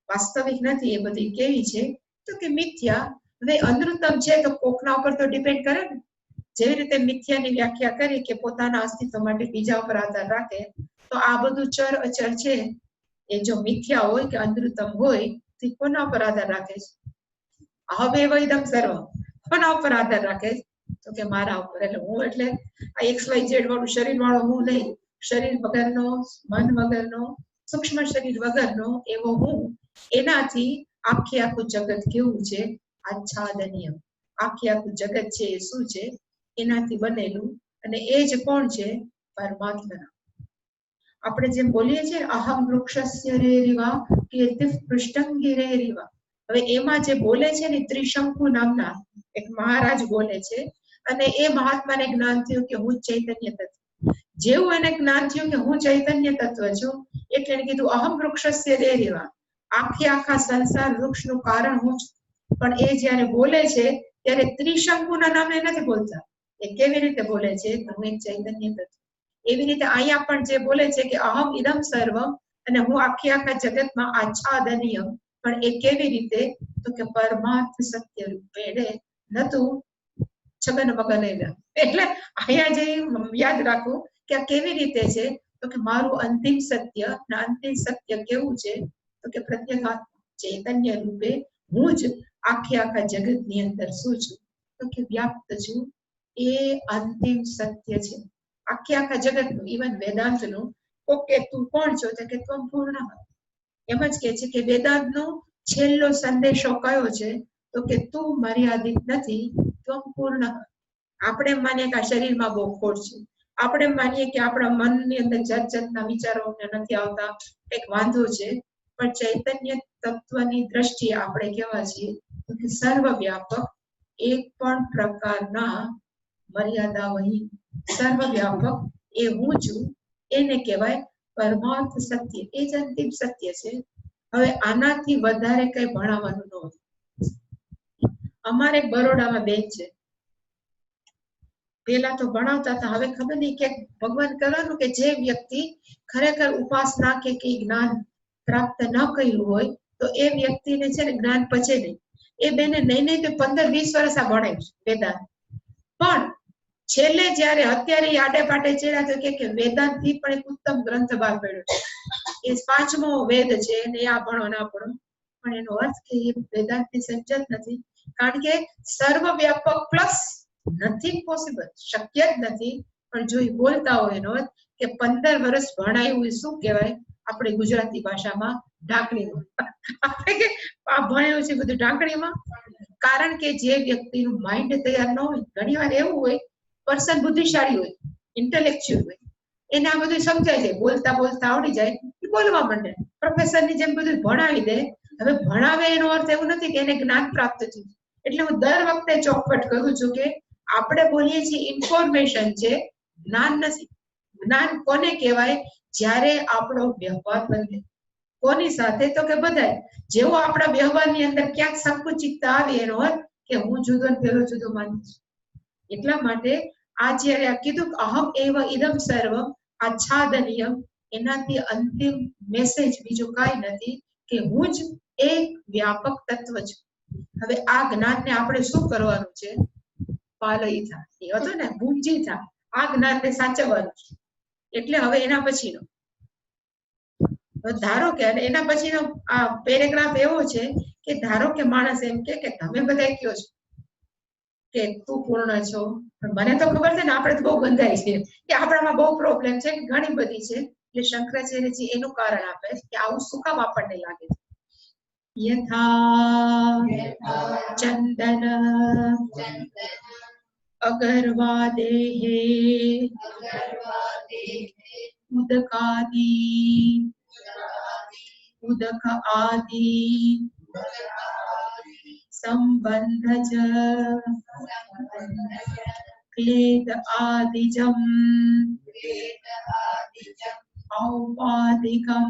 વાસ્તવિક નથી. એ બધી કેવી છે? તો કે મિથ્યા. હવે અનૃતમ છે તો કોકના ઉપર તો ડિપેન્ડ કરે ને. જેવી રીતે મિથ્યાની વ્યાખ્યા કરી કે પોતાના અસ્તિત્વ માટે બીજા ઉપર આધાર રાખે, તો આ બધું ચર અચર છે એ જો મિથ્યા હોય કે અનૃતમ હોય તો કોના ઉપર આધાર રાખે છે? હવે એકદમ સર્વ કોના ઉપર આધાર રાખે? તો કે મારા ઉપર. એટલે હું એટલે આ XYZ વાળું શરીર વાળો હું નહીં, શરીર વગરનો, મન વગરનો, સૂક્ષ્મ શરીર વગરનો એવો હું. એનાથી આખું જગત કેવું છે? આચ્છાદનીય. આખું જગત છે એ શું છે? એનાથી બનેલું. અને એ જ કોણ છે? પરમાત્મા. આપણે જેમ બોલીએ છીએ અહમ વૃક્ષસ્ય રેરિવા કીર્તિ પૃષ્ઠંગિ રેરિવા. હવે એમાં જે બોલે છે ને ત્રિશંકુ નામના એક મહારાજ બોલે છે, અને એ મહાત્માને જ્ઞાન થયું કે હું ચૈતન્ય તત્વ. જેવું એને જ્ઞાન થયું કે હું ચૈતન્ય તત્વ છું, એટલે એને કીધું અહમ વૃક્ષસ્ય રેરિવા. આખા સંસાર વૃક્ષનું કારણ હું છું. પણ એ જયારે બોલે છે ત્યારે ત્રિશંકુના નામે નથી બોલતા. એ કેવી રીતે બોલે છે? હું એક ચૈતન્ય તત્વ. એવી રીતે અહીંયા પણ જે બોલે છે કે અહમ ઇદમ સર્વમ, અને હું આખા જગતમાં આચ્છાદનીય. પણ એ કેવી રીતે? તો કે પરમાર્થ સત્ય રૂપે નતું છગન મગન. એટલે અહીંયા જે યાદ રાખવું કે આ કેવી રીતે છે? તો કે મારું અંતિમ સત્ય. અંતિમ સત્ય કેવું છે? તો કે પ્રત્યેગાત્મા ચૈતન્ય રૂપે હું જ આખા જગતની અંદર શું છું? તો કે વ્યાપ્ત છું. એ અંતિમ સત્ય છે આખા જગતનું. ઇવન વેદાંતનું ઓકે તું કોણ છો? તો કે તું પૂર્ણ. એમ જ કે છે કે વેદાંતનો છેલ્લો સંદેશો કયો છે? તો કે તું મર્યાદિત નથી, તું પૂર્ણ. આપણે માનીએ કે આ શરીરમાં બહુ ખોટ છે. આપણે માનીએ કે આપણા મનની અંદર જાતના વિચારો નથી આવતા, એક વાંધો છે. પણ ચૈતન્ય તત્વની દ્રષ્ટિએ આપણે કેવા છીએ? તો કે સર્વવ્યાપક, એક પણ પ્રકારના મર્યાદા વહી, સર્વવ્યાપક એ હું છું. એને કહેવાય પરમાર્થ સત્ય. એ જ અંતિમ સત્ય છે. હવે આનાથી વધારે કઈ ભણાવવાનું ન હોય. અમારે બરોડામાં બેન છે, પેલા તો ભણાવતા હતા, હવે ખબર નહીં કે ભગવાન કરવાનું કે જે વ્યક્તિ ખરેખર ઉપાસના કે જ્ઞાન પ્રાપ્ત ન કર્યું હોય તો એ વ્યક્તિને છે ને જ્ઞાન પચે નહીં. એ બેને નહીં તો 15-20 વર્ષ આ ભણાવ્યું વેદાંત. પણ છેલ્લે જયારે અત્યારે આડે પાટે ચડ્યા તો કે વેદાંત થી પણ એક ઉત્તમ ગ્રંથ બહાર પડ્યો છે. એ 5મો વેદ છે, ને આ ભણો ના ભણો, પણ એનો અર્થ કે એ વેદાંત ની સમજત નથી. કારણ કે સર્વવ્યાપક પ્લસ નથી પોસિબલ, શક્ય જ નથી. પણ જો એ બોલતા હોય એનો અર્થ કે 15 વર્ષ ભણાયું એ શું કહેવાય? આપણે ગુજરાતી ભાષામાં ઢાંકણીમાં. આપણે કે આ ભણ્યું છે બધું ઢાંકણીમાં. કારણ કે જે વ્યક્તિનું માઇન્ડ તૈયાર ન હોય, ઘણી વાર એવું હોય પર્સન બુદ્ધિશાળી હોય, ઇન્ટેલેક્ચ્યુઅલ હોય, એને આ બધું સમજાય જાય, બોલતા બોલતા આવડી જાય, બોલવા માંડે. પ્રોફેસરની જેમ બધું ભણાવી દે. હવે ભણાવે એનો અર્થ એવું નથી કે એને જ્ઞાન પ્રાપ્ત થયું. એટલે હું દર વખતે ચોખવટ કરું છું કે આપણે બોલીએ છીએ ઇન્ફોર્મેશન છે, જ્ઞાન નથી. જ્ઞાન કોને કહેવાય? જ્યારે આપણો વ્યવહાર બદલે. કોની સાથે? તો કે બધાય. જેવો આપણા વ્યવહારની અંદર ક્યાંક સંકુચિતતા આવી એનો અર્થ કે હું જુદો ને પેલો જુદો માનું છું. એટલા માટે આ જયારે આ કીધું અહમ એવ ઇદમ સર્વમ આચ્છાદનીયમ, એનાથી અંતિમ મેસેજ બીજું કાંઈ નથી કે હું જ એક વ્યાપક તત્વ છું. હવે આ જ્ઞાનને આપણે શું કરવાનું છે? પાલય થા. એ હતો ને ભૂંજી થા. આ જ્ઞાનને સાચવવાનું છે. એટલે હવે એના પછીનો ધારો કે એના પછીનો આ પેરેગ્રાફ એવો છે કે ધારો કે માણસ એમ કે તમે બધા કયો છો કે તું પૂર્ણ છો, પણ મને તો ખબર છે ને આપણે તો બહુ બંધાય છે કે આપણામાં બહુ પ્રોબ્લેમ છે, ઘણી બધી છે. એટલે શંકરાચાર્યજી એનું કારણ આપે કે આવું શું કામ આપણને લાગે છે. યથા ચંદન અગરવા દેહે ઉદક આદિ સંબંધજ ક્લેદ આદિજમ ઔપાધિકમ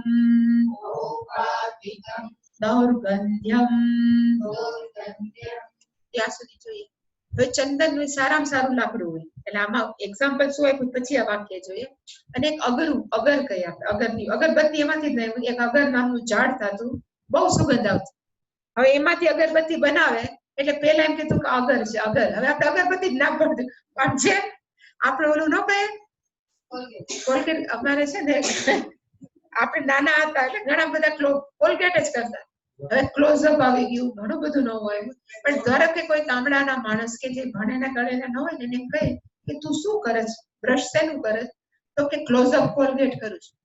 દૌર્ગંધ્યમ. ત્યાં સુધી જોઈએ. હવે ચંદન નું સારામાં સારું લાકડું હોય એટલે આમાં એક્ઝામ્પલ શું આપ્યું પછી આ વાક્ય જોઈએ. અને એક અગર કહીએ આપણે, અગરની અગરબત્તી એમાંથી જ નહીં, એક અગર નામનું ઝાડ થતું, બહુ સુગંધ આવતી. હવે એમાંથી અગરબત્તી બનાવે એટલે પેલા એમ કીધું કે અગર છે અગર. હવે આપણે અગરબત્તી જ ના પડતું પણ છે આપણે ઓલું ન કહે કોલગેટ. અમારે છે ને આપણે નાના હતા એટલે ઘણા બધા કોલગેટ જ કરતા. હવે ક્લોઝઅપ આવી ગયું, ઘણું બધું ન હોય. પણ ધારો કે કોઈ ગામડાના માણસ કે જે ભણેલા ગણેલા ન હોય ને એને કહે કે તું શું કરે છે, બ્રશ શેનું કરે, તો કે ક્લોઝઅપ કોલગેટ કરું છું.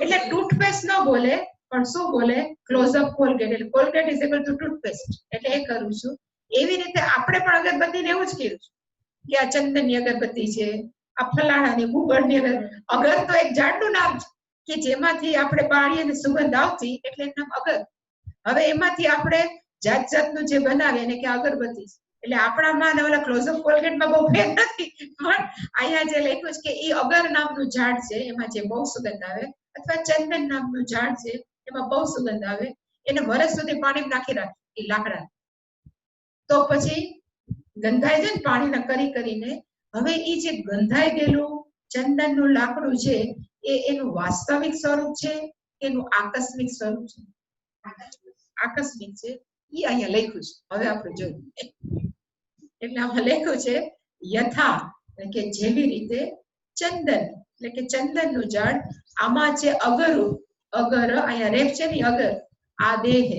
એટલે ટૂથપેસ્ટ ન બોલે પણ શું બોલે, ક્લોઝઅપ કોલગેટ. એટલે Colgate is equal to toothpaste, એટલે એ કરું છું. એવી રીતે આપણે પણ અગરબત્તીને એવું જ કર્યું છે કે આ ચંદનની અગરબત્તી છે, આ ફલાણાની ગુગળની અગર તો એક ઝાડનું નામ છે કે જેમાંથી આપણે બાળીએ ને સુગંધ આવતી, એટલે એનું નામ અગર. હવે એમાંથી આપણે જાત જાતનું જે બનાવીએ એને કે અગરબત્તી. એટલે આપણામાં ઓલા ક્લોઝઅપ કોલગેટમાં બહુ ફેર નથી, પણ અહીંયા જે લખ્યું છે કે એ અગર નામનું ઝાડ છે એમાં જે બહુ સુગંધ આવે, અથવા ચંદન નામનું ઝાડ છે એમાં બહુ સુગંધ આવે, એને વર્ષ સુધી પાણીમાં નાખી રાખે એ લાકડા, તો પછી ગંધાઈ જાય ને પાણીના કરીને. હવે એ જે ગંધાઈ ગયેલું ચંદનનું લાકડું છે એ એનું વાસ્તવિક સ્વરૂપ છે, એનું આકસ્મિક સ્વરૂપ છે? આકસ્મિક છે. એ અહીંયા લખ્યું છે. હવે આપણે જોઈએ. એટલે આમાં લખ્યું છે યથા, એટલે કે જેવી રીતે ચંદન, એટલે કે ચંદનનું ઝાડ, આમાં છે અગર અહીંયા રેપ છે ને અગર, આ દેહ.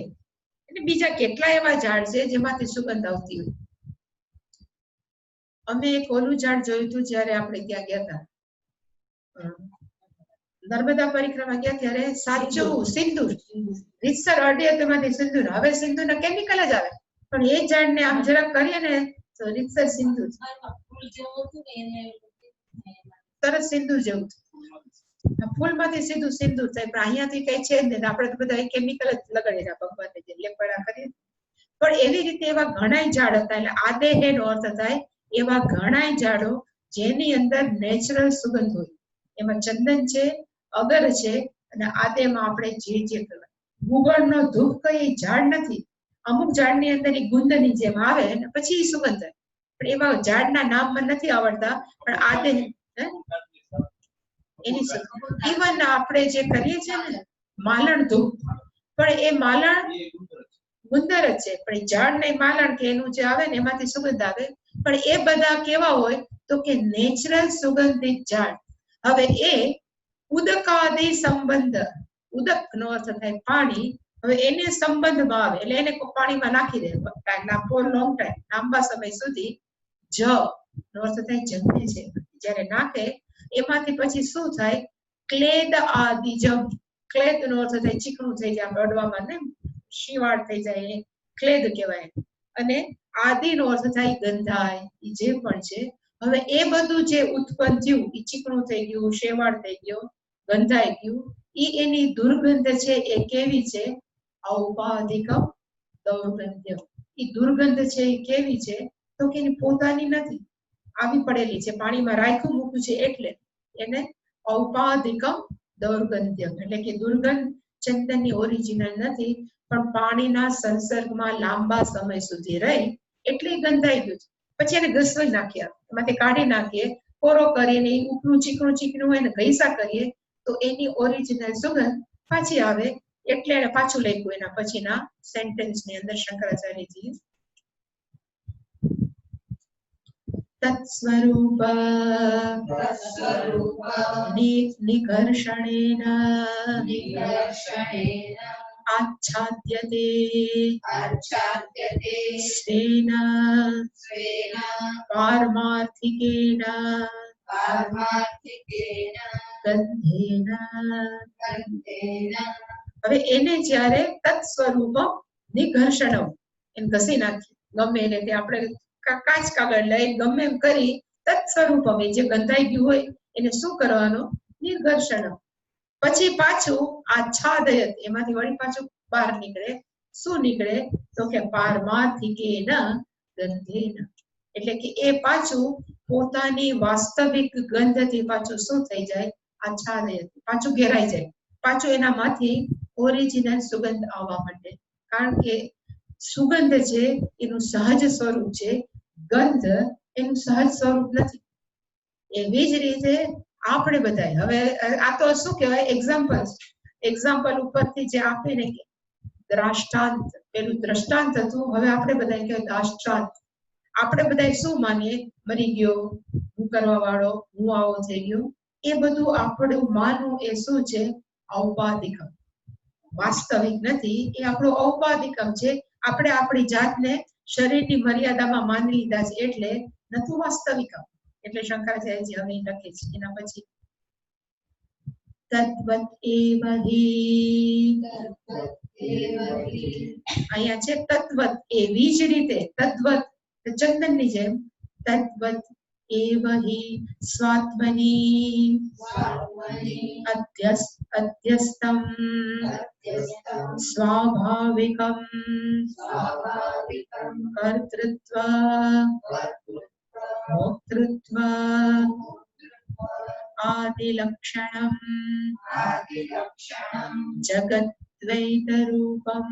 એટલે બીજા કેટલા એવા ઝાડ છે જેમાંથી સુગંધ આવતી હોય. અમે એક ઓલું ઝાડ જોયું હતું જયારે આપણે ત્યાં ગયા હતા, નર્મદા પરિક્રમા ગયા ત્યારે, સાચું સિંદૂર, રીતસર અડે તેમાંથી સિંદૂર. હવે સિંદૂર ના કેમિકલ જ આવે, પણ એ ઝાડને આમ જરાક કરીએ ને તો રીતસર સિંદૂર, તરત સિંદૂર જેવું. ફૂલમાંથી સીધું સિંદૂર થાય, પણ અહીંયાથી કઈ છે જ નહીં. આપણે તો બધા કેમિકલ જ લગાડી ભગવાનને જે લેપડા કરીએ. પણ એવી રીતે એવા ઘણા ઝાડ હતા. એટલે આદેહ નો અર્થ થાય એવા ઘણા ઝાડો જેની અંદર નેચરલ સુગંધ હોય. એમાં ચંદન છે, અગર છે, અને આદેમાં આપણે જે કહેવાય ગુગળનો ધૂપ કઈ ઝાડ નથી. અમુક ઝાડની અંદર એ ગુંદની જેમ આવે ને પછી એ સુગંધ થાય, પણ એવા ઝાડના નામ મને નથી આવડતા. પણ આદે એની ઇવન આપણે જે કરીએ છીએ ને માલણ ધૂપ, પણ એ માલણ ગુંદર જ છે, પણ એ ઝાડ ને માલણ કે એનું જે આવે ને એમાંથી સુગંધ આવે. પણ એ બધા કેવા હોય તો કે નેચરલ સુગંધિત ઝાડ. હવે એ ઉદકાદી સંબંધ, ઉદક નો અર્થ થાય પાણી. હવે એને સંબંધમાં આવે એટલે એને પાણીમાં નાખી દે ફોર લોંગ ટાઈમ, લાંબા સમય સુધી. જ નો અર્થ થાય જન્મે છે, જયારે નાખે એમાંથી પછી શું થાય, ક્લેદ આદિજમ. ક્લેદ નો અર્થ થાય ચીકણું થઈ જાય, અડવામાં ને શિવાળ થઈ જાય, ક્લેદ કહેવાય. અને આદિ નો અર્થ થાય ગંધાય, એ જે પણ છે. હવે એ બધું જે ઉત્પન્ન થયું, એ ચીકણું થઈ ગયું, શેવાળ થઈ ગયો, ગંધાઈ ગયું, એ એની દુર્ગંધ છે એ કેવી છે, ઔપાધિકમ દૌર્ગંધ્યમ. એ દુર્ગંધ છે એ કેવી છે, તો કે એની પોતાની નથી, આવી પડેલી છે, પાણીમાં રાખ્યું મૂક્યું છે એટલે એને ઔપાધિકમ દૌર્ગંધ્યમ. એટલે કે દુર્ગંધ ચંદનની ઓરિજિનલ નથી, પણ પાણીના સંસર્ગમાં લાંબા સમય સુધી રહી એટલે ગંધાઈ ગયું છે. પછી એને ઘસવી નાખ્યા, એમાંથી કાઢી નાખીએ, કોરો કરીને ઉપરું ચીકણું હોય ને ઘસા કરીએ તો એની ઓરિજિનલ સુગંધ પાછી આવે. એટલે એને પાછું લખ્યું એના પછીના સેન્ટેન્સ ની અંદર શંકરાચાર્યજી, તત્સ્વરૂપ નિકર્ષણેન આચ્છાદ્યતે સ્વેન પારમાર્થિકેન ગંધેન. હવે એને જ્યારે તત્સ્વરૂપ નિઘર્ષણમ, એને ઘસી નાખી, ગમે એને તે આપણે કાચ કાગળ લઈ ગમે એમ કરી તત્સ્વરૂપ જે ગંધાઈ ગયું હોય એને શું કરવાનું, નિર્ઘર્ષણ. પછી પાછું આચ્છાદયત, એમાંથી વળી પાછું બહાર નીકળે શું નીકળે તો કે પારમાર્થિકેન ગંધેન, એટલે કે એ પાછું પોતાની વાસ્તવિક ગંધથી પાછું શું થઈ જાય, આચ્છાદયતે, પાછું ઘેરાઈ જાય, પાછું એનામાંથી ઓરિજિનલ સુગંધ આવવા માંડે. કારણ કે સુગંધ છે એનું સહજ સ્વરૂપ છે, ગંધ એનું સહજ સ્વરૂપ નથી. એવી જ રીતે આપણે બધા, હવે આ તો શું કહેવાય, એક્ઝામ્પલ ઉપરથી જે આપે ને કે દ્રષ્ટાંત, પેલું દ્રષ્ટાંત હતું, હવે આપણે બધા કહેવાય દાષ્ટાંત. આપણે બધા શું માનીએ, મરી ગયો, હું કરવા વાળો, હું આવો થઈ ગયો, એ બધું આપણું માનવું એ શું છે, ઔપાધિકમ, વાસ્તવિક નથી. એ આપણું ઔપાધિકમ છે. આપણે આપણી જાતને શરીરની મર્યાદામાં માની લીધા છે, એટલે નથી વાસ્તવિકમ. એટલે શંકરાચાર્યજી હવે લખે છે એના પછી તદ્વત એવ હિ, અહીંયા છે તદ્વત, એવી જ રીતે, તદ્વત ચંદનની જેમ, તદ્વત એવ હિ સ્વાત્મની અધ્યસ્તમ સ્વાભાવિકમ કર્તૃત્વ ભોક્તૃત્વ આદિલક્ષણમ જગદ્વૈત રૂપમ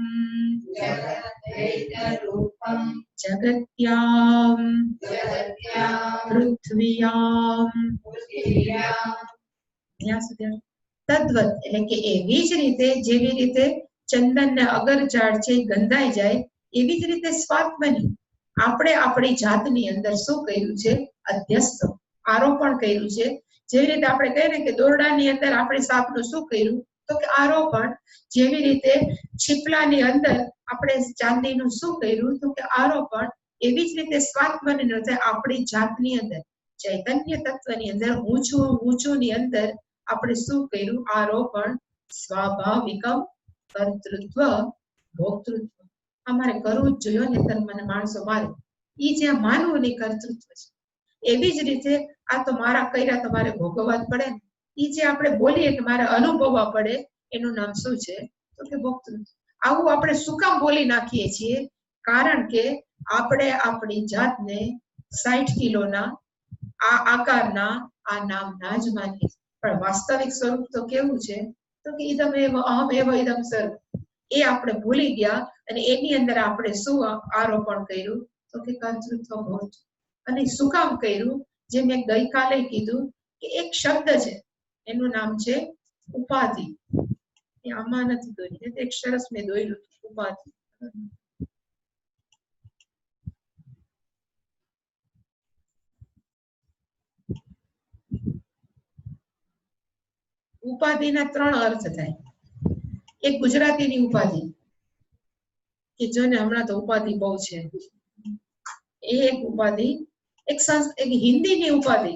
જગત્યામ પૃથ્વીયામ. તદ્વત એટલે કે એવી જ રીતે, જેવી રીતે ચંદન ને અગર ઝાડ છે ગંધાઈ જાય, એવી જ રીતે સ્વાત્મની, આપણે આપણી જાતની અંદર શું કર્યું છે, અધ્યસ્ત, આરોપણ કર્યું છે. જેવી રીતે આપણે કહીએ ને કે દોરડાની અંદર આપણે સાપનું શું કર્યું, તો કે આરોપણ. જેવી રીતે છીપલાની અંદર આપણે ચાંદીનું શું કર્યું, તો કે આરોપણ. એવી જ રીતે સ્વાત્મની અંદર આપણી જાતની અંદર, ચૈતન્ય તત્વની અંદર, ઊંચું ની અંદર આપણે શું કર્યું, આરોપણ. સ્વાભાવિકમ કર્તૃત્વ ભોક્તૃત્વ, અમારે કરવું જ જોઈએ ને, મને માણસો મારે, ઈ જે માનવું ની કર્તૃત્વ છે. એવી જ રીતે આ તો મારા કર્યા તમારે ભોગવવા જ પડે ને, ઈ જે આપણે બોલીએ કે મારે અનુભવવા પડે, એનું નામ શું છે, તો કે ભોક્તૃત્વ. આવું આપણે શું કામ બોલી નાખીએ છીએ, કારણ કે આપણે આપણી જાતને 60 કિલોના આ આકારના આ નામના જ માનીએ. પણ વાસ્તવિક સ્વરૂપ તો કેવું છે, તો કે ઇદમ એવ અહમ એવ ઇદમ સર્વ, એ આપણે ભૂલી ગયા. અને એની અંદર આપણે શું આરોપણ કર્યું, તો કે કર્તૃત્વ ભોક્તૃત્વ. અને શું કામ કર્યું, જે મેં ગઈકાલે કીધું કે એક શબ્દ છે, એનું નામ છે ઉપાધિ. એ આમાં નથી દોરી, એક સરસ મેં દોર્યું ઉપાધિ. ઉપાધિના 3 અર્થ થાય. એક ગુજરાતીની ઉપાધિ, કે જોને હમણાં તો ઉપાધિ બહુ છે, એ એક ઉપાધિ. એક હિન્દીની ઉપાધિ,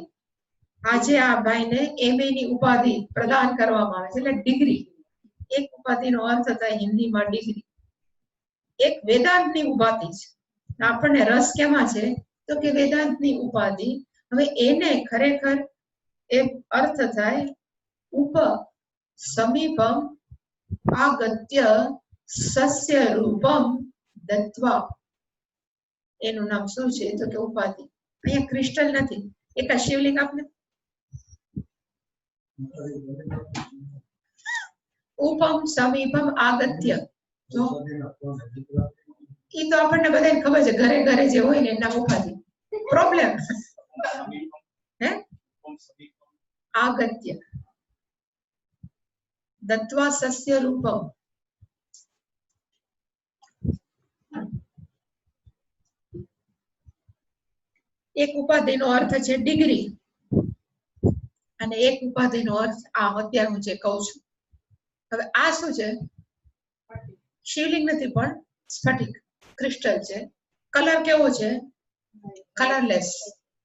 આજે આ ભાઈને MA ની ઉપાધિ પ્રદાન કરવામાં આવે છે, એટલે ડિગ્રી. એક ઉપાધિનો અર્થ થાય હિન્દીમાં ડિગ્રી. એક વેદાંતની ઉપાધિ છે, આપણને રસ કેમાં છે, તો કે વેદાંતની ઉપાધિ. હવે એને ખરેખર એ અર્થ થાય ઉપ સમીપમ આગત્ય સસ્ય રૂપમ દત્વા. એનું નામ શું છે, તો કે ઉપાધિ. અહીંયા ક્રિસ્ટલ નથી, એક આ શિવલિંગ આપને ઉપમ સમીપમ આગત્ય, જો ઈ તો આપણને બધાને ખબર છે, ઘરે ઘરે જે હોય ને એના ઉપાધિ. પ્રોબ્લેમ હે આગત્ય દત્વા સસ્ય રૂપમ. એક ઉપાધિનો અર્થ છે ડિગ્રી, અને એક ઉપાધિનો અર્થ આ અત્યારે હું જે કહું છું. હવે આ શું છે, શિવલિંગ નથી પણ સ્ફટિક ક્રિસ્ટલ છે. કલર કેવો છે, કલરલેસ,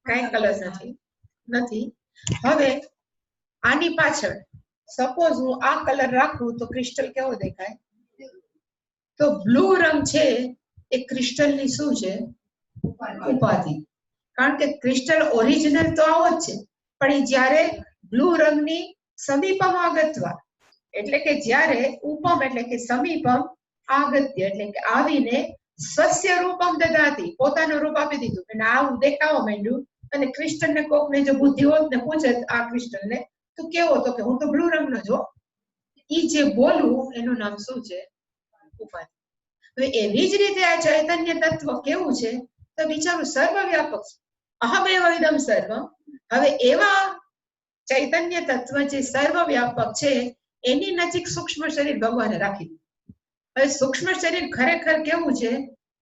કઈ કલર નથી. હવે આની પાછળ સપોઝ હું આ કલર રાખું તો ક્રિસ્ટલ કેવો દેખાય, તો બ્લુ રંગ છે એ ક્રિસ્ટલની શું છે, ઉપાધિ. કારણ કે ક્રિસ્ટલ ઓરિજિનલ તો આવો જ છે, પણ એ જ્યારે બ્લુ રંગની સમીપમ આગત્વા, એટલે કે જ્યારે ઉપમ એટલે કે સમીપમ આગત્ય એટલે કે આવીને સ્વસ્ય રૂપમ દદાતી, પોતાનું રૂપ આપી દીધું અને આવું દેખાવા માંડ્યું. અને કૃષ્ણને કોકને જો બુદ્ધિ હોત ને પૂછે આ કૃષ્ણને તો કેવો, તો કે હું તો બ્લુ રંગનો જો. ઈ જે બોલવું એનું નામ શું છે? ઉપાધિ. હવે એવી જ રીતે આ ચૈતન્ય તત્વ કેવું છે તો બિચારું સર્વવ્યાપક છે. અહમેવ ઇદમ સર્વમ. હવે એવા ચૈતન્ય તત્વ જે સર્વવ્યાપક છે એની નજીક સૂક્ષ્મ શરીર ભગવાને રાખી દીધું. હવે સૂક્ષ્મ શરીર ખરેખર કેવું છે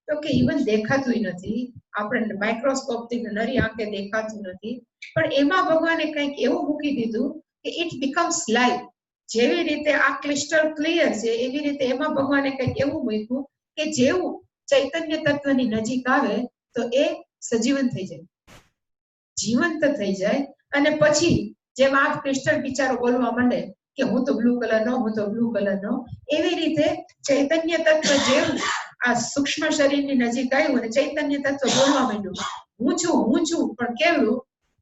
તો કે ઇવન દેખાતું નથી, આપણે માઇક્રોસ્કોપથી નરી આંખે દેખાતું નથી, પણ એમાં ભગવાને કંઈક એવું મૂકી દીધું કે ઇટ બીકમ્સ લાઈવ. જેવી રીતે આ ક્રિસ્ટલ ક્લિયર છે એવી રીતે એમાં ભગવાને કંઈક એવું મૂક્યું કે જેવું ચૈતન્ય તત્વની નજીક આવે તો એ સજીવન થઈ જાય, જીવંત થઈ જાય. અને પછી જેમ આ ક્રિસ્ટલ બિચારો બોલવા માંડે કે હું તો બ્લુ કલરનો, હું તો બ્લુ કલરનો, એવી રીતે ચૈતન્ય તત્વ જેવું આ સૂક્ષ્મ શરીરની નજીક આવ્યું અને ચૈતન્ય તત્વ બોલવા માંડ્યું હું છું, હું છું. પણ કેવડું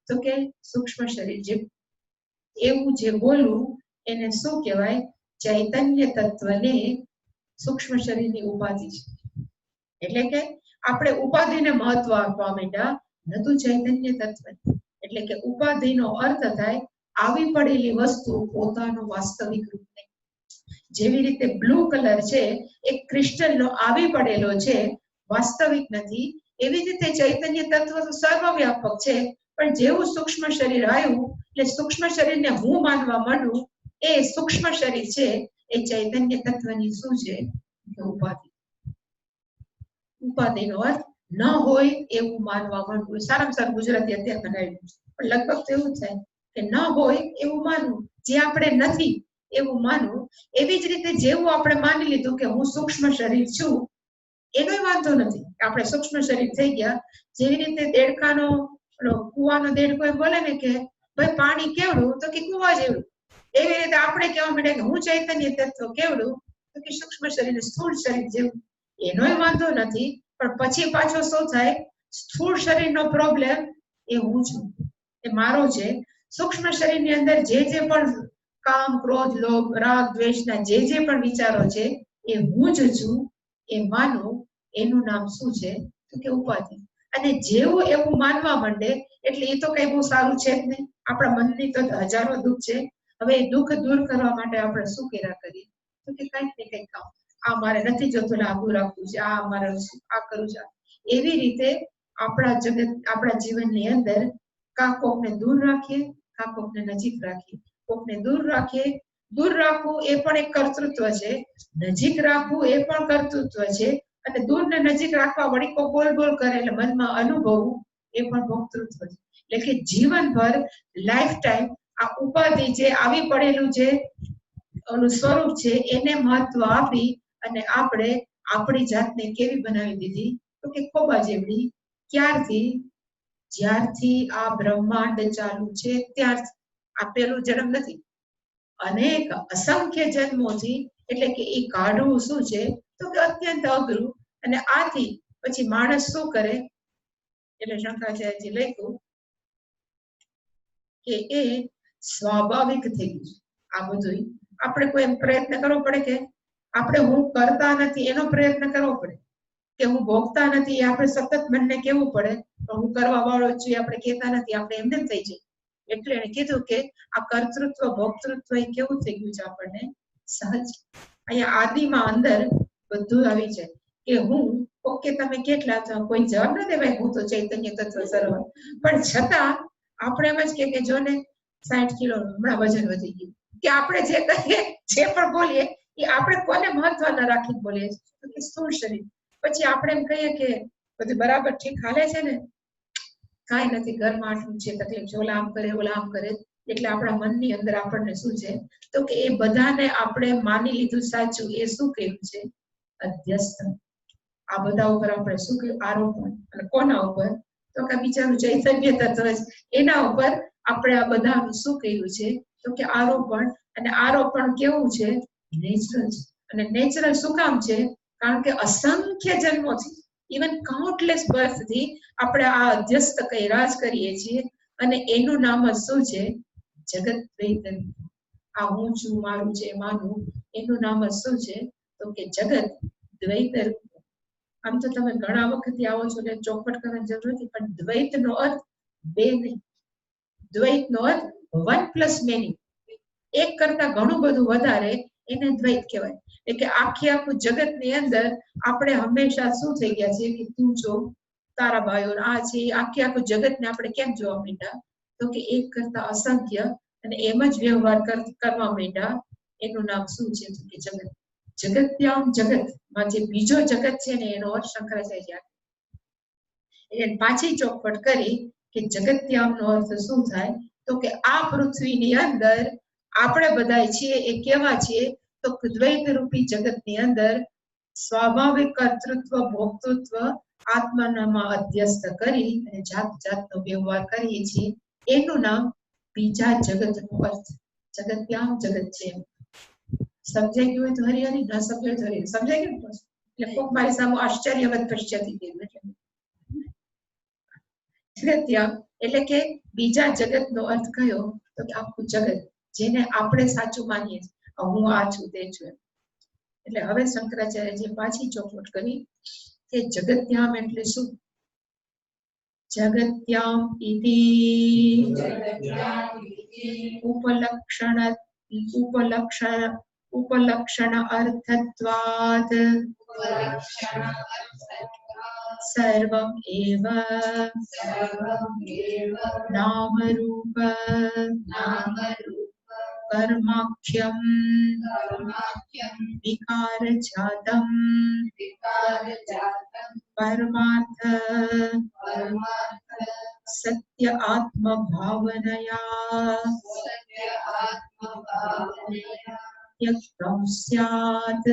તો કે સૂક્ષ્મ શરીર જેવું. એવું જે બોલવું એને શું કહેવાય? ચૈતન્ય તત્વને સૂક્ષ્મ શરીરની ઉપાધિ છે. એટલે કે આપણે ઉપાધિને મહત્વ આપવા માંડ્યા, નતું ચૈતન્ય તત્વ. એટલે કે ઉપાધિનો અર્થ થાય આવી પડેલી વસ્તુ પોતાનું વાસ્તવિક રૂપ નહીં. જેવી રીતે બ્લુ કલર છે એ ક્રિસ્ટલનો આવી પડેલો છે, વાસ્તવિક નથી. એવી રીતે ચૈતન્ય તત્વ તો સર્વવ્યાપક છે, પણ જેવું સૂક્ષ્મ શરીર આવ્યું એટલે સૂક્ષ્મ શરીરને હું માનવા માંડું, એ સૂક્ષ્મ શરીર છે એ ચૈતન્ય તત્વની શું છે? ઉપાધિ. ઉપાધિનો અર્થ ન હોય એવું માનવા માંડવું. સારામાં સારું ગુજરાતી અત્યારે બનાવ્યું છે, પણ લગભગ તો એવું થાય કે ન હોય એવું માનવું, જે આપણે નથી એવું માનવું. એવી જ રીતે જેવું આપણે માની લીધું કે હું સૂક્ષ્મ શરીર છું, એનો વાંધો નથી, આપણે સૂક્ષ્મ શરીર થઈ ગયા. જેવી રીતે દેડકાનો કુવાનો દેડકો એમ બોલે ને કે ભાઈ પાણી કેવડું, તો કે કુવા જેવડું. એવી રીતે આપણે કહેવા માંડે કે હું ચૈતન્ય તત્વ કેવડું, તો કે સૂક્ષ્મ શરીર, સ્થૂળ શરીર જેવું. એનોય વાંધો નથી, પણ પછી પાછો શું થાય? સ્થૂળ શરીરનો પ્રોબ્લેમ એ હું છું, એ મારો છે. સૂક્ષ્મ શરીરની અંદર જે પણ કામ, ક્રોધ, લોભ, રાગ, દ્વેષના જે પણ વિચારો છે એ હું જ છું, એ માનું. એનું નામ શું છે? તો કે ઉપાધિ. અને જેવું એવું માનવા માંડે એટલે એ તો કઈ બહુ સારું છે જ નહીં. આપણા મનની તો હજારો દુઃખ છે. હવે એ દુઃખ દૂર કરવા માટે આપણે શું કર્યા કરીએ? તો કે કંઈક ને કંઈક કામ. આ મારે નથી જોતું, આઘું રાખવું છે, આ મારે આ કરવું છે. એવી રીતે આપણા જગત, આપણા જીવનની અંદર કાં કોકને દૂર રાખીએ, કાં કોકને નજીક રાખીએ. કોકને દૂર રાખીએ, દૂર રાખવું એ પણ એક કર્તૃત્વ છે, નજીક રાખવું એ પણ કર્તૃત્વ છે, અને દૂર ને નજીક રાખવા વળી કોઈ બોલ બોલ કરે એટલે મનમાં અનુભવવું એ પણ ભોક્તૃત્વ છે. એટલે કે જીવનભર લાઈફ ટાઈમ આ ઉપાધિ જે આવી પડેલું છે ઓનું સ્વરૂપ છે એને મહત્વ આપી અને આપણે આપણી જાતને કેવી બનાવી દીધી? તો કે ખોબા જેવડી. ક્યારથી? જ્યારથી આ બ્રહ્માંડ ચાલુ છે ત્યારથી. આ પેલું જન્મ નથી, અનેક અસંખ્ય જન્મોથી. એટલે કે એ કાઢવું શું છે તો કે અત્યંત અઘરું. અને આથી પછી માણસ શું કરે? એટલે શંકરાચાર્યજી લખ્યું કે એ સ્વાભાવિક થઈ ગયું. આ બધું આપણે કોઈ એમ પ્રયત્ન કરવો પડે કે આપણે હું કરતા નથી એનો પ્રયત્ન કરવો પડે, કે હું ભોગતા નથી એ આપણે સતત મનને કેવું પડે, પણ હું કરવા વાળો છું આપણે કહેતા નથી, આપણે એમને જ થઈ જાય. એટલે એને કીધું કે આ કર્તૃત્વ ભોક્તૃત્વ એ કેવું થઈ ગયું છે આપણને સહજ. અહીંયા આદિમાં અંદર બધું આવી જાય કે હું ઓકે તમે કેટલા છો, કોઈ જવાબ ન દેવાય હું તો ચૈતન્ય તત્વ સર્વ. પણ છતાં આપણે એમ જ કે જો ને 60 કિલો હમણાં વજન વધી ગયું, કે આપણે જે કહીએ જે પણ બોલીએ એ આપણે કોને મહત્વ ન રાખી બોલીએ કે સ્થૂળ શરીર. પછી આપણે એમ કહીએ કે બધું બરાબર ઠીક હાલે છે ને, કાંઈ નથી, ઘરમાં આટલું છે તકલીફ, ઓલા આમ કરે ઓલા આમ કરે. એટલે આપણા મનની અંદર આપણને શું છે તો કે એ બધાને આપણે માની લીધું સાચું. એ શું કહ્યું છે? અધ્યસ્ત. આ બધા ઉપર આપણે શું કહ્યું? આરોપણ. અને કોના ઉપર? તો કે બિચારું ચૈતન્ય તત્વ એના ઉપર આપણે આ બધા શું કહ્યું છે તો કે આરોપણ. અને આરોપણ કેવું છે? નેચરલ છે. અને નેચરલ શું કામ છે? કારણ કે અસંખ્ય જન્મોથી, ઇવન કાઉન્ટલેસ બર્થથી આપણે આ અધ્યસ્ત કઈ રાજ કરીએ છીએ. અને એનું નામ જ શું છે? જગત. આ હું છું, મારું છે, માનું, એનું નામ જ શું છે તો કે જગત દ્વૈત રૂપ. આમ તો તમે ઘણા વખતથી આવો છો એટલે ચોખવટ કરવાની જરૂર નથી, પણ દ્વૈતનો અર્થ બે નહીં. દ્વૈતનો અર્થ 1 + મેની, એક કરતા ઘણું બધું વધારે, એને દ્વૈત કહેવાય. એટલે કે આખું જગતની અંદર આપણે હંમેશા શું થઈ ગયા છે કે તું જો, તારા ભાઈઓ આ છે, આખું જગતને આપણે કેમ જોવા માંડ્યા? તો કે એક કરતા અસંખ્ય અને એમ જ વ્યવહાર કરવા માંડ્યા. એનું નામ શું છે? તો કે જગત. જગત્યામ જગત માં જે બીજો જગત છે ને એનો અર્થ શંકરાચાર્ય એટલે પાછી ચોખવટ કરી કે જગત્યામ નો અર્થ શું થાય? તો કે આ પૃથ્વીની અંદર આપણે બધા છીએ એ કેવા છીએ? તો દ્વૈત રૂપી જગતની અંદર સ્વાભાવિક કર્તૃત્વ ભોક્તૃત્વ આત્માનામાં અધ્યસ્ત કરી અને જાત જાતનો વ્યવહાર કરીએ છીએ. એનું નામ બીજા જગતનો અર્થ જગત્યામ જગત છે. સમજાઈ ગયું હોય તો હરિહરિ, ના સમજાય તો હરિહરિ. સમજાઈ ગયું? એટલે કોક મારી સામે આશ્ચર્યવત પશ્ચાતી ગયું. જગત્યામ એટલે કે બીજા જગતનો અર્થ કયો? તો કે આખું જગત જેને આપણે સાચું માનીએ છીએ, હું આ છું તે છું. એટલે હવે શંકરાચાર્યજી પાછી ચોખવટ કરી કે જગત્યામ એટલે શું? જગત્યામ ઇતિ ઉપલક્ષણ અર્થત્વાદ સર્વમ એવ નામ રૂપ કર્માખ્યમ વિકાર જાતમ પરમાર્થ સત્ય આત્મ ભાવનયા ત્યક્તમ સ્યાત.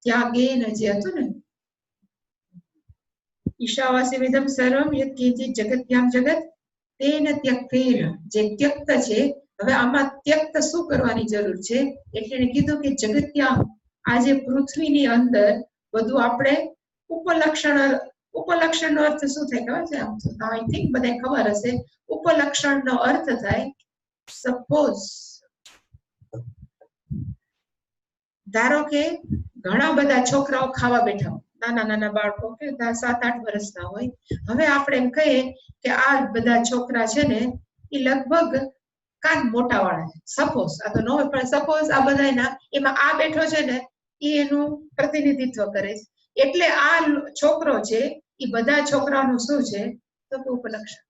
ત્યાગેન જે હતું ને, ઈશાવાસિમિદં સર્વમ યત્ કિંચિત જગત્યામ જગત તેન ત્યક્તેન, જે ત્યક્ત છે. હવે આમાં ત્યક્ત શું કરવાની જરૂર છે? એટલે એને કીધું કે જગત્યામ, આ જે પૃથ્વીની અંદર બધું આપણે ઉપલક્ષણનો અર્થ શું થાય ખબર છે? આઈ થિંક બધાને ખબર હશે. ઉપલક્ષણનો અર્થ થાય, સપોઝ ધારો કે ઘણા બધા છોકરાઓ ખાવા બેઠા હોય, નાના બાળકો કે 7-8 વર્ષના હોય. હવે આપણે એમ કહીએ કે આ બધા છોકરા છે ને એ લગભગ કાન મોટા વાળા છે. સપોઝ, આ તો ન હોય પણ સપોઝ આ બધા એમાં આ બેઠો છે ને એ એનું પ્રતિનિધિત્વ કરે છે. એટલે આ છોકરો છે એ બધા છોકરાઓનું શું છે? તો કે ઉપલક્ષણ.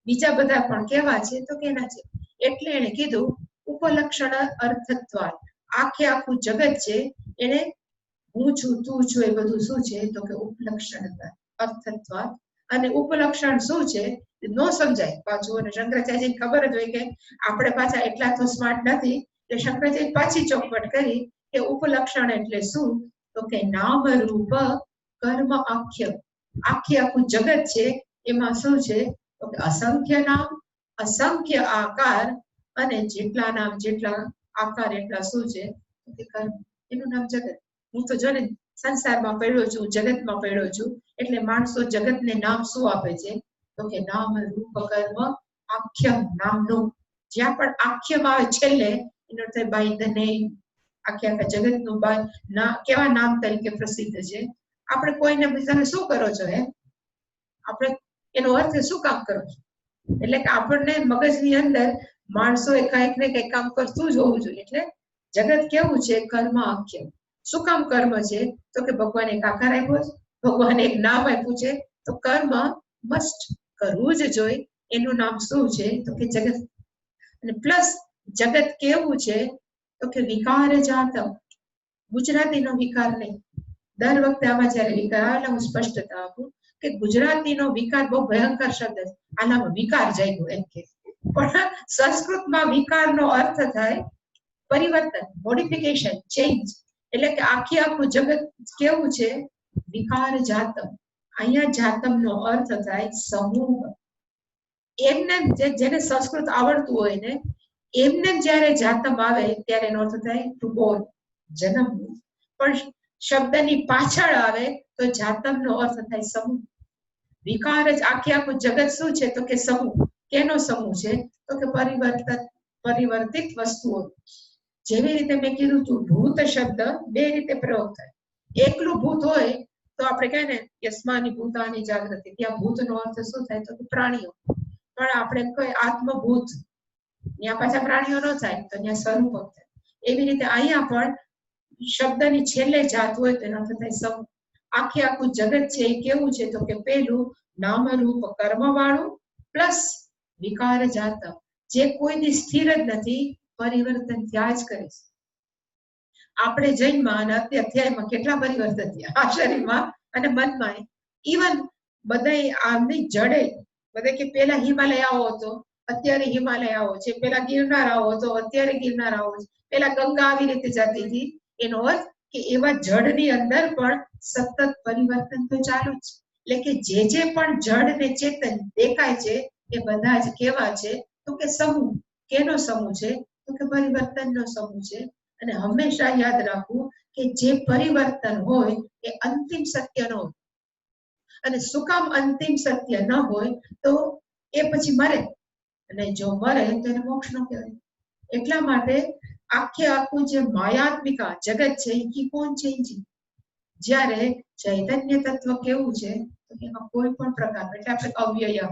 બીજા બધા પણ કેવા છે? તો કે એના છે. એટલે એને કીધું ઉપલક્ષણ અર્થત્વાદ. આખું જગત છે એને હું છું, તું છું, એ બધું શું છે? તો કે ઉપલક્ષણ અર્થત્વાદ. અને ઉપલક્ષણ શું છે? ન સમજાય પાછું. અને શંકરાચાર્યજીને ખબર જ હોય કે આપણે પાછા એટલા તો સ્માર્ટ નથી, એટલે શંકરાચાર્ય પાછી ચોખવટ કરી કે ઉપલક્ષણ એટલે શું? તો કે નામ રૂપ કર્મ આખ્ય. આખું જગત છે એમાં શું છે? તો કે અસંખ્ય નામ, અસંખ્ય આકાર, અને જેટલા નામ જેટલા આકાર એટલા શું છે? તો કે કર્મ. એનું નામ જગત. હું તો જો ને સંસારમાં પડ્યો છું, જગતમાં પડ્યો છું, એટલે માણસો જગતને નામ શું આપે છે? તો કે નામ રૂપ કર્મ આખ્યમ. નામનું જ્યાં પણ આખ્યમ આવે છેલ્લે એનો અર્થ બાય ધ નેમ. આખા જગતનું કેવા નામ તરીકે પ્રસિદ્ધ છે. આપણે કોઈને તમે શું કરો છો? આપણે એનો અર્થ શું કામ કરો છો? એટલે કે આપણને મગજની અંદર માણસોએ કંઈક ને કંઈક કામ કરતું જ હોવું જોઈએ. એટલે જગત કેવું છે? કર્મ આખ્ય. શું કામ કર્મ છે? તો કે ભગવાને એક આકાર આપ્યો છે, ભગવાને એક નામ આપ્યું છે, તો કર્મ મસ્ટ કરવું જ જોઈએ. એનું નામ શું છે? તો કે જગત. અને પ્લસ જગત કેવું છે? તો કે વિકાર જાતમ. ગુજરાતીનો વિકાર નહીં. દર વખતે આમાં જયારે વિકાર આવે હું સ્પષ્ટતા આપું કે ગુજરાતીનો વિકાર બહુ ભયંકર શબ્દ છે. આનામાં વિકાર જાગ્યો એમ કે, પણ સંસ્કૃતમાં વિકારનો અર્થ થાય પરિવર્તન, મોડિફિકેશન, ચેન્જ. એટલે કે આખું જગત કેવું છે? વિકાર જાતમ. અહીંયા જાતમનો અર્થ થાય સમૂહ. એમને જેને સંસ્કૃત આવડતું હોય ને એમને જયારે જાતમ આવે ત્યારે એનો અર્થ થાય ટુ બોર્ન, જન્મવું. પણ શબ્દની પાછળ આવે તો જાતમનો અર્થ થાય સમૂહ. વિકાર જ આખું જગત શું છે? તો કે સમૂહ. કેનો સમૂહ છે? તો કે પરિવર્તિત વસ્તુઓ. જેવી રીતે મેં કીધું તું ભૂત શબ્દ બે રીતે પ્રયોગ થાય. એકલું ભૂત હોય તો આપણે કહે ને યસ્માની ભૂતાની જાગૃતિ, ત્યાં ભૂતનો અર્થ શું થાય તો પ્રાણીઓ. પણ આપણે કઈ આત્મભૂત, ત્યાં પાછા પ્રાણીઓ ન થાય તો ત્યાં સ્વરૂપ થાય. એવી રીતે અહીંયા પણ શબ્દની છેલ્લે જાત હોય તો એનો અર્થ થાય સમૂહ. આખે આખું જગત છે એ કેવું છે તો કે પેલું નામરૂપ કર્મ વાળું પ્લસ વિકાર જાત, જે કોઈની સ્થિર જ નથી, પરિવર્તન થયા જ કરે છે. આપણે જન્મમાં અને અધ્યાયમાં કેટલા પરિવર્તન થયા આ શરીરમાં અને મનમાં. ઇવન બધા આમની જડે બધા કે પેલા હિમાલય આવો હતો, અત્યારે હિમાલય આવો છે, પેલા ગિરનાર આવો હતો, અત્યારે ગિરનાર આવો છે, પેલા ગંગા આવી રીતે જતી હતી. એનો અર્થ કે એવા જડની અંદર પણ સતત પરિવર્તન તો ચાલુ જ છે. એટલે કે જે પણ જડ ને ચેતન દેખાય છે એ બધા જ કેવા છે તો કે સમૂહ. કેનો સમૂહ છે તો કે પરિવર્તનનો સમૂહ છે. અને હંમેશા યાદ રાખવું કે જે પરિવર્તન હોય એ અંતિમ સત્ય ન હોય. અને શું કામ અંતિમ સત્ય ન હોય તો એ પછી મરે, અને જો મરે તો એને મોક્ષ ન કહેવાય. એટલા માટે આખે આખું જે માયાત્મિકા જગત છે એ કી કોણ ચેન્જિંગ. જ્યારે ચૈતન્ય તત્વ કેવું છે તો એમાં કોઈ પણ પ્રકાર, એટલે આપણે અવ્યય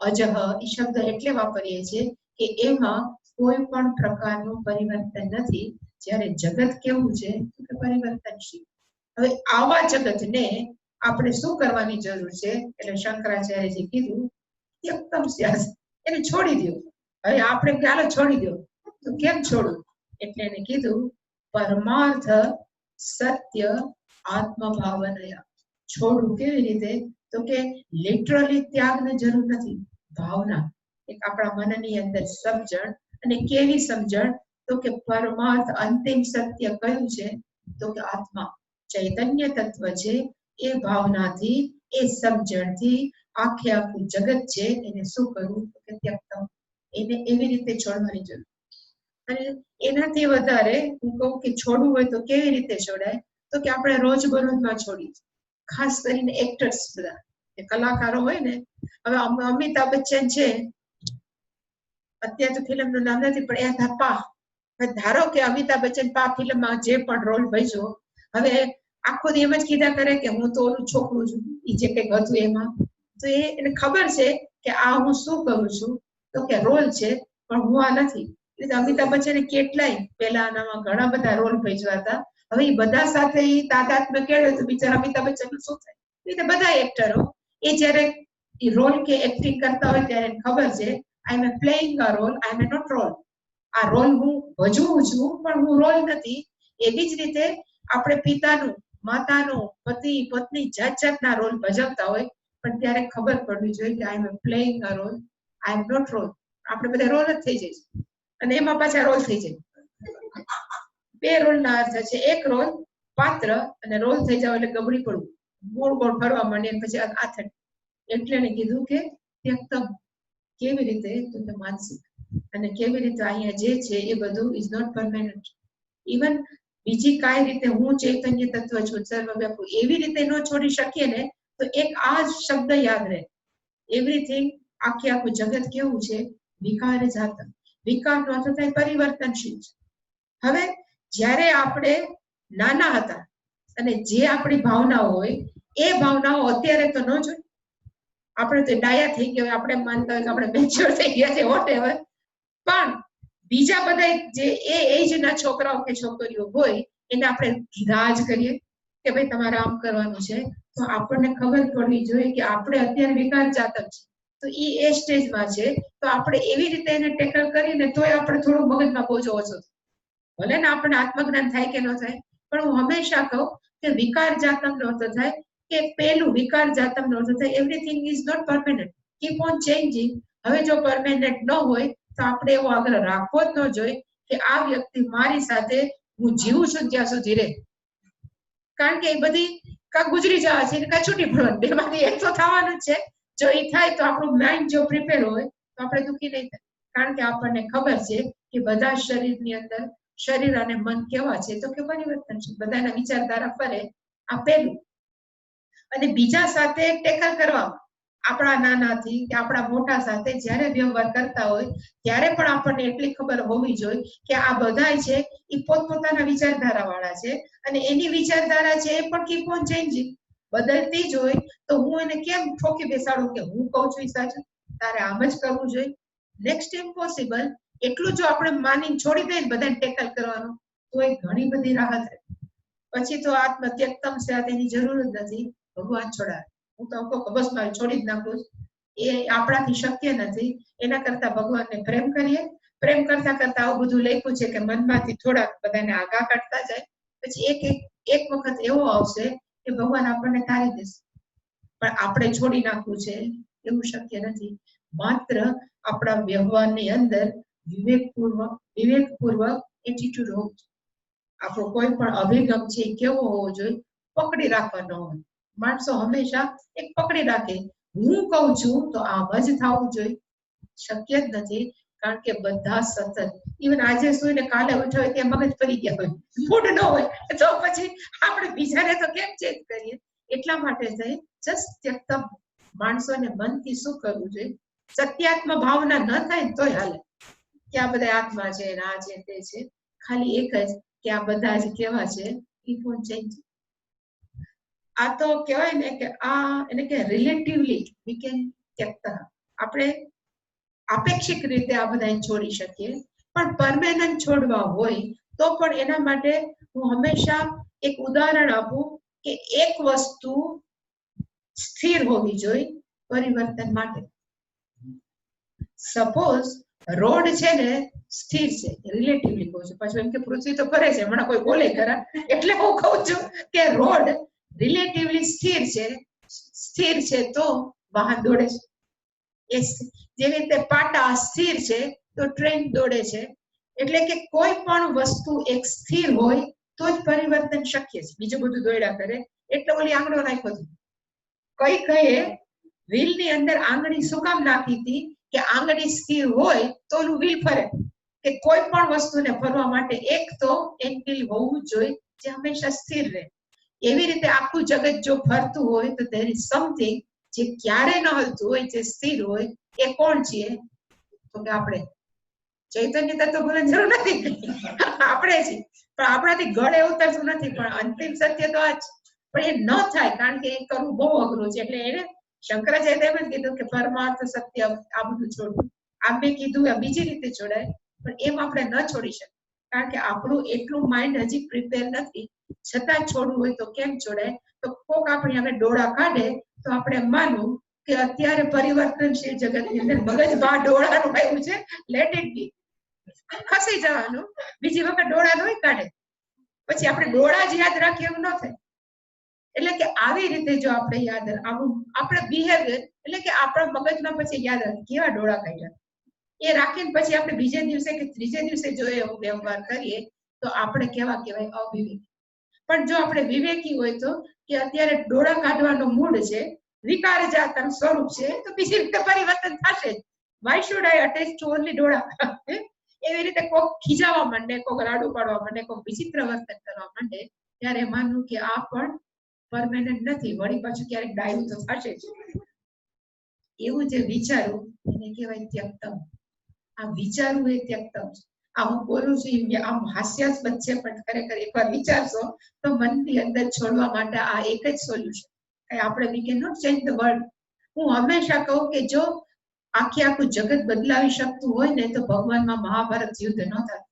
અજહ એ શબ્દ એટલે વાપરીએ છીએ કે એમાં કોઈ પણ પ્રકારનું પરિવર્તન નથી. જ્યારે જગત કેવું છે તો પરિવર્તનશીલ. હવે આવા જગતને આપણે શું કરવાની જરૂર છે? એટલે શંકરાચાર્યજી કીધું એકદમ સ્યાસ, એને છોડી દો. હવે આપણે ચાલો છોડી દો, તો કેમ છોડવું? એટલે એને કીધું પરમાર્થ સત્ય આત્મભાવનયા. છોડવું કેવી રીતે તો કે લિટરલી ત્યાગની જરૂર નથી, ભાવના, એક આપણા મનની અંદર સમજણ. અને કેવી સમજણ તો કે પરમાર્થ અંતિમ સત્ય કયું છે તો કે આત્મા ચૈતન્ય તત્વ છે. એ ભાવનાથી, એ સમજણથી આખે આખું જગત છે એને શું કરવું તો કે ત્યક્તમ, એને એવી રીતે છોડવાની જરૂર. અને એનાથી વધારે હું કહું કે છોડવું હોય તો કેવી રીતે છોડાય તો કે આપણે રોજબરોજમાં છોડી. ખાસ કરીને એક્ટર્સ, બધા કલાકારો હોય ને. હવે અમિતાભ બચ્ચન છે, અત્યારે તો ફિલ્મનું નામ નથી પણ એ પા, ધારો કે અમિતાભ બચ્ચન પા ફિલ્મમાં જે પણ રોલ ભજવો, હવે આખો દી એમ જ કીધા કરે કે હું તો ઓલું છોકરું છું, એ જે કંઈક હતું એમાં. તો એને ખબર છે કે આ હું શું કરું છું તો કે રોલ છે, પણ હું આ નથી. એટલે અમિતાભ બચ્ચને કેટલાય પેલા આનામાં ઘણા બધા રોલ ભજવા હતા. હવે એ બધા સાથે એ તાદાત્મ્ય કેળવે તો બિચારા અમિતાભ બચ્ચન શું થાય? એટલે બધા એક્ટરો એ જયારે રોલ કે એક્ટિંગ કરતા હોય ત્યારે ખબર છે I am playing a role, I am not role. આ રોલ હું ભજવું છું પણ હું રોલ નથી. એવી જ રીતે આપણે પિતાનું, માતાનું, પતિ, પત્ની જાત જાતના રોલ ભજવતા હોય, પણ ત્યારે ખબર પડવી જોઈએ કે I am playing a role, I am not role. આપણે બધા રોલ જ થઈ જાય છે અને એમાં પાછા રોલ થઈ જાય. બે રોલના અર્થ છે, એક રોલ પાત્ર અને રોલ થઈ જાવ એટલે ગબડી પડવું, ગોળ ગોળ ફરવા માંડે પછી આથડ. એટલે એને કીધું કે ત્યક્તમ, કેવી રીતે તો કે માનસિક. અને કેવી રીતે અહીંયા જે છે એ બધું ઇઝ નોટ પરમેનન્ટ. ઇવન બીજી કાંઈ રીતે હું ચૈતન્ય તત્વ છું, સર્વવ્યાપક, એવી રીતે ન છોડી શકીએ ને તો એક આ જ શબ્દ યાદ રહે, એવરીથિંગ. આખે આખું જગત કેવું છે? વિકાર જાત. વિકારનો અર્થ થાય પરિવર્તનશીલ. હવે જ્યારે આપણે નાના હતા અને જે આપણી ભાવનાઓ હોય એ ભાવનાઓ અત્યારે તો ન જોઈ. આપણે તો ડાયા થઈ ગયા, આપણે માનતા હોય કે આપણે મેચ્યોર થઈ ગયા છે, વોટેવર. પણ બીજા બધા જે એ એજના છોકરાઓ કે છોકરીઓ હોય એને આપણે કીધા જ કરીએ કે ભાઈ તમારે આમ કરવાનું છે, તો આપણને ખબર પડવી જોઈએ કે આપણે અત્યારે વિકાર જાતક છે. તો એ સ્ટેજમાં છે, તો આપણે એવી રીતે એને ટેકલ કરીને તોય આપણે થોડું મગજમાં બોજો ઓછો. ભલે ને આપણને આત્મજ્ઞાન થાય કે ન થાય, પણ હું હંમેશા કહું કે વિકાર જાતકનો અર્થ થાય કે પેલું વિકાર જાતકનો અર્થ થાય everything is not permanent, keep on changing. હવે જો પરમેનન્ટ ન હોય તો આપણે એવો આગ્રહ રાખવો જ ન જોઈએ કે આ વ્યક્તિ મારી સાથે હું જીવું છું ત્યાં સુધી રહે. કારણ કે એ બધી કાં ગુજરી જવા છે કાં છૂટી પડવાનું, બેમાંથી એક તો થવાનું જ છે. જો એ થાય તો આપણું માઇન્ડ જો પ્રિપેર હોય તો આપણે દુઃખી નહીં થાય. કારણ કે આપણને ખબર છે કે બધા શરીરની અંદર શરીર અને મન કેવા છે તો કે પરિવર્તન છે, બધાના વિચારધારા ફરે. આ પહેલું. અને બીજા સાથે ટેકલ કરવામાં આપણા નાનાથી કે આપણા મોટા સાથે જ્યારે વ્યવહાર કરતા હોય ત્યારે પણ આપણને એટલી ખબર હોવી જોઈએ કે આ બધા છે એ પોતપોતાના વિચારધારા વાળા છે અને એની વિચારધારા છે એ પણ કીપ ઓન ચેન્જિંગ, બદલતી જ હોય. તો હું એને કેમ ઠોકી બેસાડું કે હું કહું છું એ સાચું, તારે આમ જ કરવું જોઈએ. Next impossible. એટલું જો આપણે માની છોડી દઈએ બધાને ટેકલ કરવાનું તો એ ઘણી બધી રાહત રહે. પછી તો આત્મત્યક્તમ છે, તેની જરૂર જ નથી. ભગવાન છોડાવે. હું તો કહું બસ મારે છોડી જ નાખું, એ આપણાથી શક્ય નથી. એના કરતા ભગવાનને પ્રેમ કરીએ. પ્રેમ કરતા કરતા આવું બધું લખ્યું છે કે મનમાંથી થોડાક બધાને આગા કાઢતા જાય, પછી એક વખત એવો આવશે કે ભગવાન આપણને તારી દેશે. પણ આપણે છોડી નાખવું છે એવું શક્ય નથી. માત્ર આપણા વ્યવહારની અંદર વિવેકપૂર્વક એટીટ્યુડ હોવો જોઈએ. આપણો કોઈ પણ અભિગમ છે કેવો હોવો જોઈએ? પકડી રાખવાનો હોય. માણસો હંમેશા એક પકડી રાખે, હું કહું છું તો આમ જ થવું જોઈએ. શક્ય જ નથી, કારણ કે બધા સતત, ઇવન આજે સુઈને કાલે ઉઠ્યો હોય ત્યાં મગજ ફરી ગયા હોય, મૂડ ન હોય, તો પછી આપણે બીજાને તો કેમ ચેન્જ કરીએ? એટલા માટે થઈ જસ્ટ ત્યક્તમ. માણસોને મનથી શું કરવું જોઈએ? સત્યાત્મ ભાવના ન થાય તોય હાલે કે આ બધા આત્મા છે, આ છે, તે છે. ખાલી એક જ કે આ બધા જ કેવા છે, ઈ પણ ચેન્જ. આ તો કહેવાય ને કે આ એને કે રિલેટિવલી વી કેન ત્યક્ત. આપણે આપેક્ષિક રીતે આ બધા છોડી શકીએ, પણ પરમેનન્ટ છોડવા હોય તો પણ એના માટે હું હંમેશા એક ઉદાહરણ આપું કે એક વસ્તુ સ્થિર હોવી જોઈએ પરિવર્તન માટે. સપોઝ રોડ છે ને સ્થિર છે, રિલેટિવલી કહું છું, પાછું એમ કે પૃથ્વી તો ફરે છે, હમણાં કોઈ બોલે ખરા, એટલે હું કહું છું કે રોડ રિલેટિવલી સ્થિર છે તો વાહન દોડે છે. જેવી રીતે પાટા સ્થિર છે તો ટ્રેન દોડે છે. એટલે કે કોઈ પણ વસ્તુ એક સ્થિર હોય તો જ પરિવર્તન શક્ય છે. બીજું બધું દોડ્યા કરે. એટલે ઓલી આંગળો નાખ્યો છે, કઈ વ્હીલ ની અંદર આંગળી શું કામ નાખી હતી કે આંગળી સ્થિર હોય તો ઓલું વ્હીલ ફરે. કે કોઈ પણ વસ્તુને ફરવા માટે એક તો એક વ્હીલ હોવું જોઈએ જે હંમેશા સ્થિર રહે. એવી રીતે આખું જગત જો ફરતું હોય તો there is something જે ક્યારે ન હલતું હોય, જે સ્થિર હોય. એ કોણ છીએ? તો કે આપણે ચૈતન્ય તત્વ બોલવાની જરૂર નથી, આપણે છીએ. પણ આપણાથી ગળે ઉતરતું નથી. પણ અંતિમ સત્ય તો આ જ. પણ એ ન થાય કારણ કે એ કરવું બહુ અઘરું છે. એટલે એને શંકરાચાર્ય એમ જ કીધું કે પરમાર્થ સત્ય આ બધું છોડવું. આમ મેં કીધું એ બીજી રીતે છોડાય, પણ એમ આપણે ન છોડી શકીએ કારણ કે આપણું એટલું માઇન્ડ હજી પ્રિપેર નથી. છતાં છોડવું હોય તો કેમ છોડાય? તો કોક આપણી આપણે ડોળા કાઢે તો આપણે માનવું કે અત્યારે પરિવર્તનશીલ જગતની અંદર મગજમાં ડોળાનું આવ્યું છે, લેટ ઇટ બી, ખસી જવાનું. બીજી વખત ડોળા નહીં કાઢે. પછી આપણે ડોળા જ યાદ રાખીએ એવું ન થાય. એટલે કે આવી રીતે જો આપણે યાદ આવું આપણે બિહેવિયર, એટલે કે આપણા મગજમાં પછી યાદ રાખે કેવા ડોળા કાઢ્યા, એ રાખીને પછી આપણે બીજે દિવસે કે ત્રીજે દિવસે જો એવો વ્યવહાર કરીએ તો આપણે કેવા કહેવાય? અવિવેકી. પણ જો આપણે વિવેકી હોય તો કે અત્યારે ડોળા કાઢવાનો મૂડ છે, વિકાર જાતનું સ્વરૂપ છે, તો બીજી રીતે પરિવર્તન થશે જ. Why should I attach to only ડોળા? એવી રીતે કોક ખીજાવા માંડે, કોક રાડું પાડવા માંડે, કોક વિચિત્ર વર્તન કરવા માંડે, ત્યારે માનવું કે આ પણ પરમેનન્ટ નથી, વળી પાછું ક્યારેક ડાયું તો થશે જ. એવું જે વિચારવું એને કહેવાય ત્યક્તમ. આ વિચારવું એ ત્યક્તમ છે. આ હું બોલું છું આમ હાસ્યાસ્પદ છે, પણ ખરેખર એકવાર વિચારશો તો મનની અંદર છોડવા માટે આ એક જ સોલ્યુશન. આપણે we can not change the world. હું હંમેશા કહું કે જો આખું જગત બદલાવી શકતું હોય ને તો ભગવાનમાં મહાભારત યુદ્ધ ન થાય.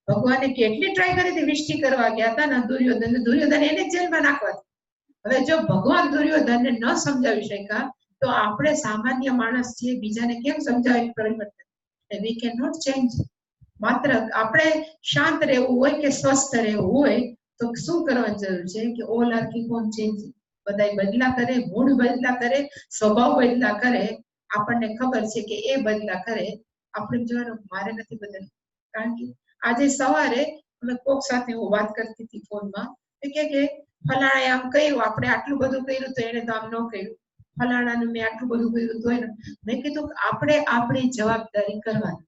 ભગવાને કેટલી ટ્રાય કરી હતી, વિષ્ટિ કરવા ગયા હતા ને દુર્યોધન એને જેલમાં નાખવા. હવે જો ભગવાન દુર્યોધનને ન સમજાવી શક્યા તો આપણે સામાન્ય માણસ છીએ, બીજાને કેમ સમજાવી પરિવર્તન? We can not change. માત્ર આપણે શાંત રહેવું હોય કે સ્વસ્થ રહેવું હોય તો શું કરવાની જરૂર છે કે all are keep on changing. બધા બદલા કરે, મૂડ બદલા કરે, સ્વભાવ બદલા કરે. આપણને ખબર છે કે એ બદલા કરે. આપણે જોવાનું મારે નથી બદલવું. કારણ કે આજે સવારે અમે કોક સાથે હું વાત કરતી હતી ફોનમાં, કે ફલાણાએ આમ કર્યું, આપણે આટલું બધું કર્યું તો એને તો આમ ન કર્યું, ફલાણાનું મેં આટલું બધું કર્યું તો એને. મેં કીધું આપણે આપણી જવાબદારી કરવાની.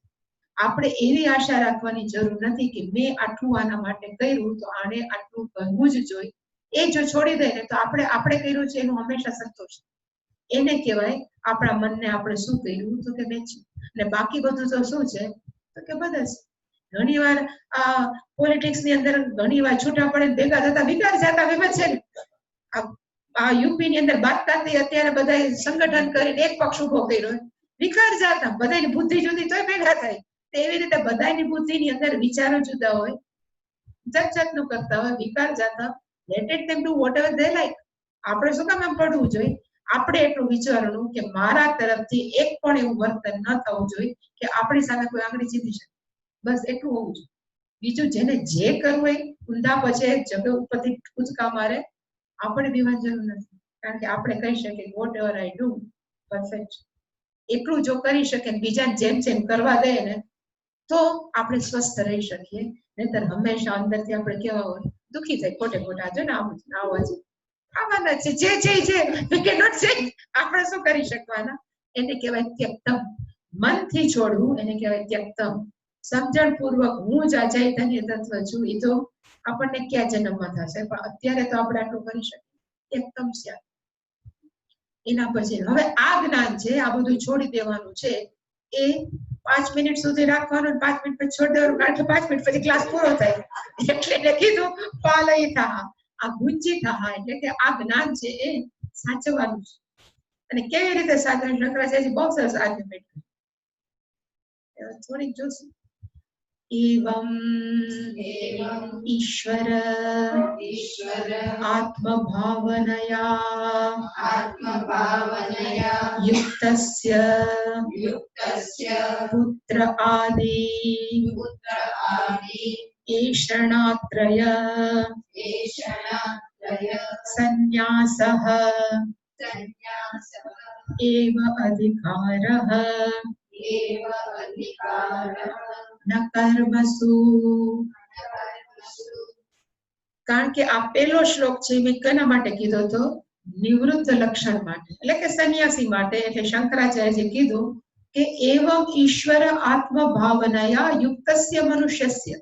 આપણે એવી આશા રાખવાની જરૂર નથી કે મેં આટલું આના માટે કર્યું તો આને આટલું કરવું જ જોઈએ. એ જો છોડી દે ને તો આપણે કર્યું છે એનું હંમેશા સંતોષ. એને કહેવાય આપણા મનને આપણે શું કર્યું તો કે વેચ્યું. અને બાકી બધું તો શું છે તો કે બધા છે. ઘણી વાર આ પોલિટિક્સ ની અંદર ઘણી વાર છૂટા પડે ભેગા થતા વિકાર જતા વિમત છે ને. આ યુપી ની અંદર બાદતાથી અત્યારે બધા સંગઠન કરીને એક પક્ષ ઉભો કર્યો, વિકાર જતા બધાની બુદ્ધિ જુદી તોય ભેગા થાય. એવી રીતે બધાની બુદ્ધિની અંદર વિચારો જુદા હોય, જાત જાતનું કરતા હોય, વિકાર જતા. Let it them do vote ever they like. આપણે શું કામ એમ પડવું જોઈએ? આપણે એટલું વિચારવાનું કે મારા તરફથી એક પણ એવું વર્તન ન થવું જોઈએ કે આપણી સામે કોઈ આંગળી ચીંધી શકે. બસ એટલું હોવું જોઈએ. બીજું જેને જે કરવું હોય ઊંધા પછી જગ ઉપરથી કૂદકા મારે, આપણે બીવાની જરૂર નથી. કારણ કે આપણે કહી શકીએ whatever I do perfect. એટલું જો કરી શકે બીજાને જેમ જેમ કરવા દે ને તો આપણે સ્વસ્થ રહી શકીએ. નહીતર હંમેશા અંદરથી આપણે કેવા હોય દુઃખી થાય ખોટે ખોટા. જો ને આવું છે આવવાના છે જે આપણે શું કરી શકવાના? એને કહેવાય ત્યક્તમ. મનથી છોડવું એને કહેવાય ત્યક્તમ. સમજણ પૂર્વક હું જ આ ચૈતન્ય તત્વ છું એ તો આપણને ક્યાં જન્મમાં થશે, પણ અત્યારે તો આપણે આટલું કરી શકીએ. ત્યક્તમ સ્યાત. એના પછી હવે આ જ્ઞાન છે, આ બધું છોડી દેવાનું છે. એ 5 મિનિટ સુધી રાખવાનું, 5 મિનિટ પછી છોડી દેવાનું, કારણ કે 5 મિનિટ પછી ક્લાસ પૂરો થાય. એટલે એને કીધું પાલય થા, આ ગુંજી થા, એટલે કે આ જ્ઞાન છે એ સાચવવાનું છે. અને કેવી રીતે સાચવવાનું? શંકરાચાર્ય બહુ સરસ આર્ગ્યુમેન્ટ થોડીક જોશું. एवं ईश्वर आत्मभावनया युक्तस्य पुत्र आदि एषणात्रय संन्यासः एव अधिकारः न कर्मसु. કારણ કે આ પહેલો શ્લોક છે મેં કેના માટે કીધો હતો? નિવૃત્ત લક્ષણ માટે, એટલે કે સંન્યાસી માટે. એટલે શંકરાચાર્યએ કીધું કે એવમ ઈશ્વર આત્મભાવનયા યુક્તસ્ય મનુષ્યસ્ય.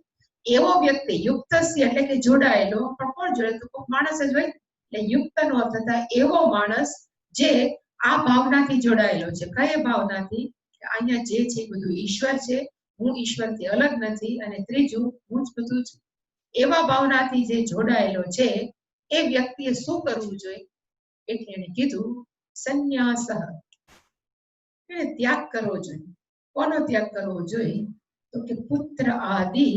એવો વ્યક્તિ, યુક્તસ્ય એટલે કે જોડાયેલો, પણ કોણ જોડે? તો કોઈ માણસ જ હોય. એટલે યુક્તનો અર્થ થાય એવો માણસ જે આ ભાવનાથી જોડાયેલો છે. કઈ ભાવનાથી? અહીંયા જે છે બધું ઈશ્વર છે, હું ઈશ્વરથી અલગ નથી, અને ત્રીજું હું જ બધું છું. એવા ભાવનાથી જે જોડાયેલો છે એ વ્યક્તિએ શું કરવું જોઈએ? એટલે એને કીધું સંન્યાસ. એને ત્યાગ કરવો જોઈએ. કોનો ત્યાગ કરવો જોઈએ? તો કે પુત્ર આદિ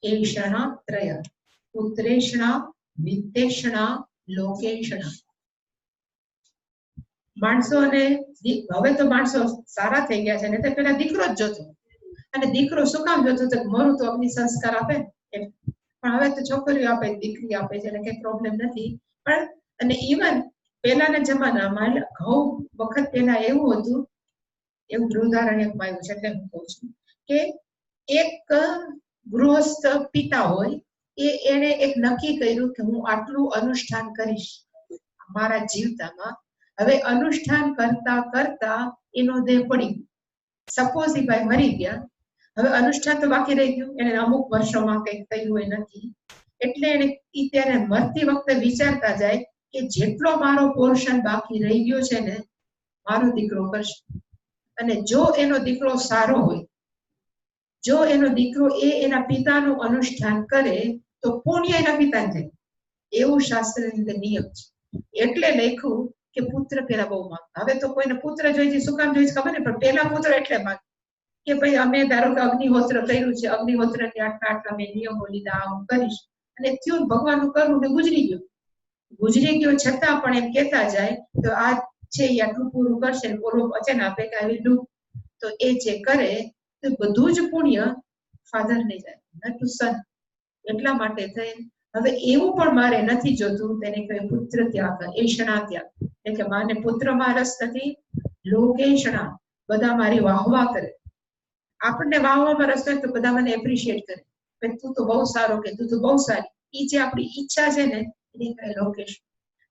એષણાત્રય. પુત્રેષણા, વિત્તેષણા, લોકેષણા. માણસોને હવે તો માણસો સારા થઈ ગયા છે, ને તો પેલા દીકરો જ જોતો. અને દીકરો શું કામ જોતો? તો મરું તો અગ્નિ સંસ્કાર આપે. પણ હવે તો છોકરીઓ આપે, દીકરી આપે છે, એટલે કઈ પ્રોબ્લેમ નથી. પણ અને ઇવન પહેલાના જમાનામાં ઘઉં વખત પહેલા એવું હતું, એવું બૃહદારણ્યકમાં આવ્યું છે, એટલે હું કહું છું કે એક ગૃહસ્થ પિતા હોય એને એક નક્કી કર્યું કે હું આટલું અનુષ્ઠાન કરીશ મારા જીવતામાં. હવે અનુષ્ઠાન કરતા કરતા એનો દેહ પડી ગયો. સપોઝ એ ભાઈ મરી ગયા, હવે અનુષ્ઠાન તો બાકી રહી ગયું, એને અમુક વર્ષોમાં કંઈક થયું હોય નથી. એટલે એને ત્યારે મરતી વખતે વિચારતા જાય કે જેટલો મારો પોર્શન બાકી રહી ગયો છે ને, મારો દીકરો કરશે. અને જો એનો દીકરો સારો હોય, જો એનો દીકરો એના પિતાનું અનુષ્ઠાન કરે તો પુણ્ય એના પિતાને થાય. એવું શાસ્ત્રની અંદર નિયમ છે. એટલે લખ્યું કે પુત્ર પેલા બહુ માંગતા. હવે તો કોઈને પુત્ર જોઈતી, શું કામ જોઈશે ખબર ને, પણ પેલા પુત્ર એટલે માંગે કે ભાઈ અમે ધારો કે અગ્નિહોત્ર કર્યું છે, અગ્નિહોત્ર ની આટલા મેં નિયમો લીધા, હું કરીશ. અને થયું ભગવાનનું કરવું ને ગુજરી ગયો છતાં પણ એમ કેતા જાય તો આ છે એ આટલું પૂરું કરશે, ઓલો વચન આપે કે આવી ડુ. તો એ જે કરે તો બધું જ પુણ્ય ફાધર ને જાય, ન ટુ સન. એટલા માટે થઈ હવે એવું પણ મારે નથી જોતું. તેને કહે પુત્ર ત્યાગ, એષણા ત્યાગ. એટલે કે માને પુત્રમાં રસ નથી. લોકેષણા, બધા મારી વાહવા કરે. આપણને વાહવામાં રસ હોય તો બધા મને એપ્રિશિએટ કરે, તું તો બહુ સારો, કે તું તો બહુ સારી. એ જે આપણી ઈચ્છા છે ને એને કહે લોકેશ.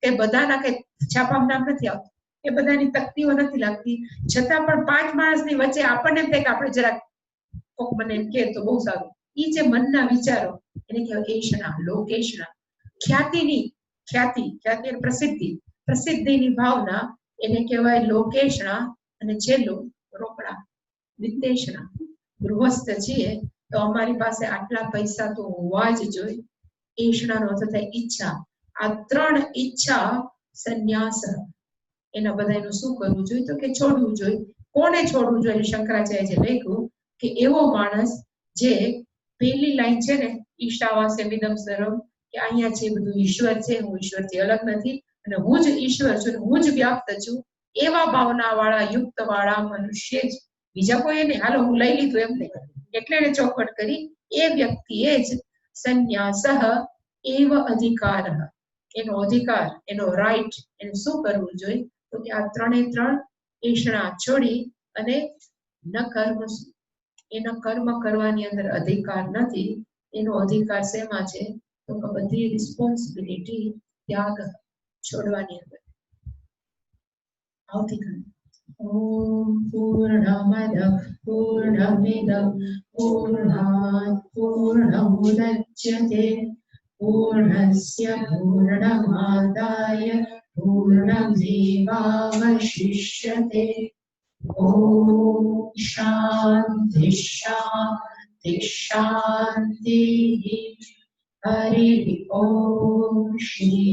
એ બધાના કઈ છાપામાં નામ નથી આવતું, એ બધાની તકતીઓ નથી લાગતી, છતાં પણ 5 માણસની વચ્ચે આપણને એમ થાય કે આપણે જરાક કોક મને એમ કે તો બહુ સારું. એ જે મનના વિચારો એને કહેવાય એષણા, લોકેષણા. ખ્યાતિની પ્રસિદ્ધિની ભાવના એને કહેવાય લોકેશણા, અને છેલ્લું રોકડા વિદેશણા. ગૃહસ્થ છીએ તો અમારી પાસે આટલા પૈસા તો હોવા જ જોઈએ. એષણાનો અર્થ થાય ઈચ્છા. આ 3 ઈચ્છા સંન્યાસ, એના બધાનું શું કરવું જોઈએ તો કે છોડવું જોઈએ. કોને છોડવું જોઈએ? શંકરાચાર્ય લખ્યું કે એવો માણસ જે પહેલી લાઈન છે ને, ઈશાવાસે વિદમ સર્વમ, કે અહીંયા જે બધું ઈશ્વર છે, હું ઈશ્વરથી અલગ નથી અને હું જ ઈશ્વર છું, હું જ વ્યાપ્ત છું, એવા ભાવના વાળા યુક્ત વાળા મનુષ્ય જ, બીજા કોઈ નહીં. હાલો હું લઈ લીધું એમ નહીં, એટલે એને ચોખવટ કરી. એ વ્યક્તિએ જ સંન્યાસ એવ અધિકાર, એનો અધિકાર, એનો રાઈટ, એને શું કરવું જોઈએ તો કે આ 3 એષણા છોડી અને ન કર્મ, એના કર્મ કરવાની અંદર અધિકાર નથી. એનો અધિકાર શેમાં છે તો કે બધી રિસ્પોન્સિબિલિટી ત્યાગ છોડવાની અંદર. આવતીકાલે ઓમ પૂર્ણમદ પૂર્ણમિદં પૂર્ણાત પૂર્ણમુદચ્યતે પૂર્ણસ્ય પૂર્ણમાદાય પૂર્ણમેવાવશિષ્યતે. ઓમ શાંતિ શાંતિ શાંતિ. હરિ ઓમ. શ્રી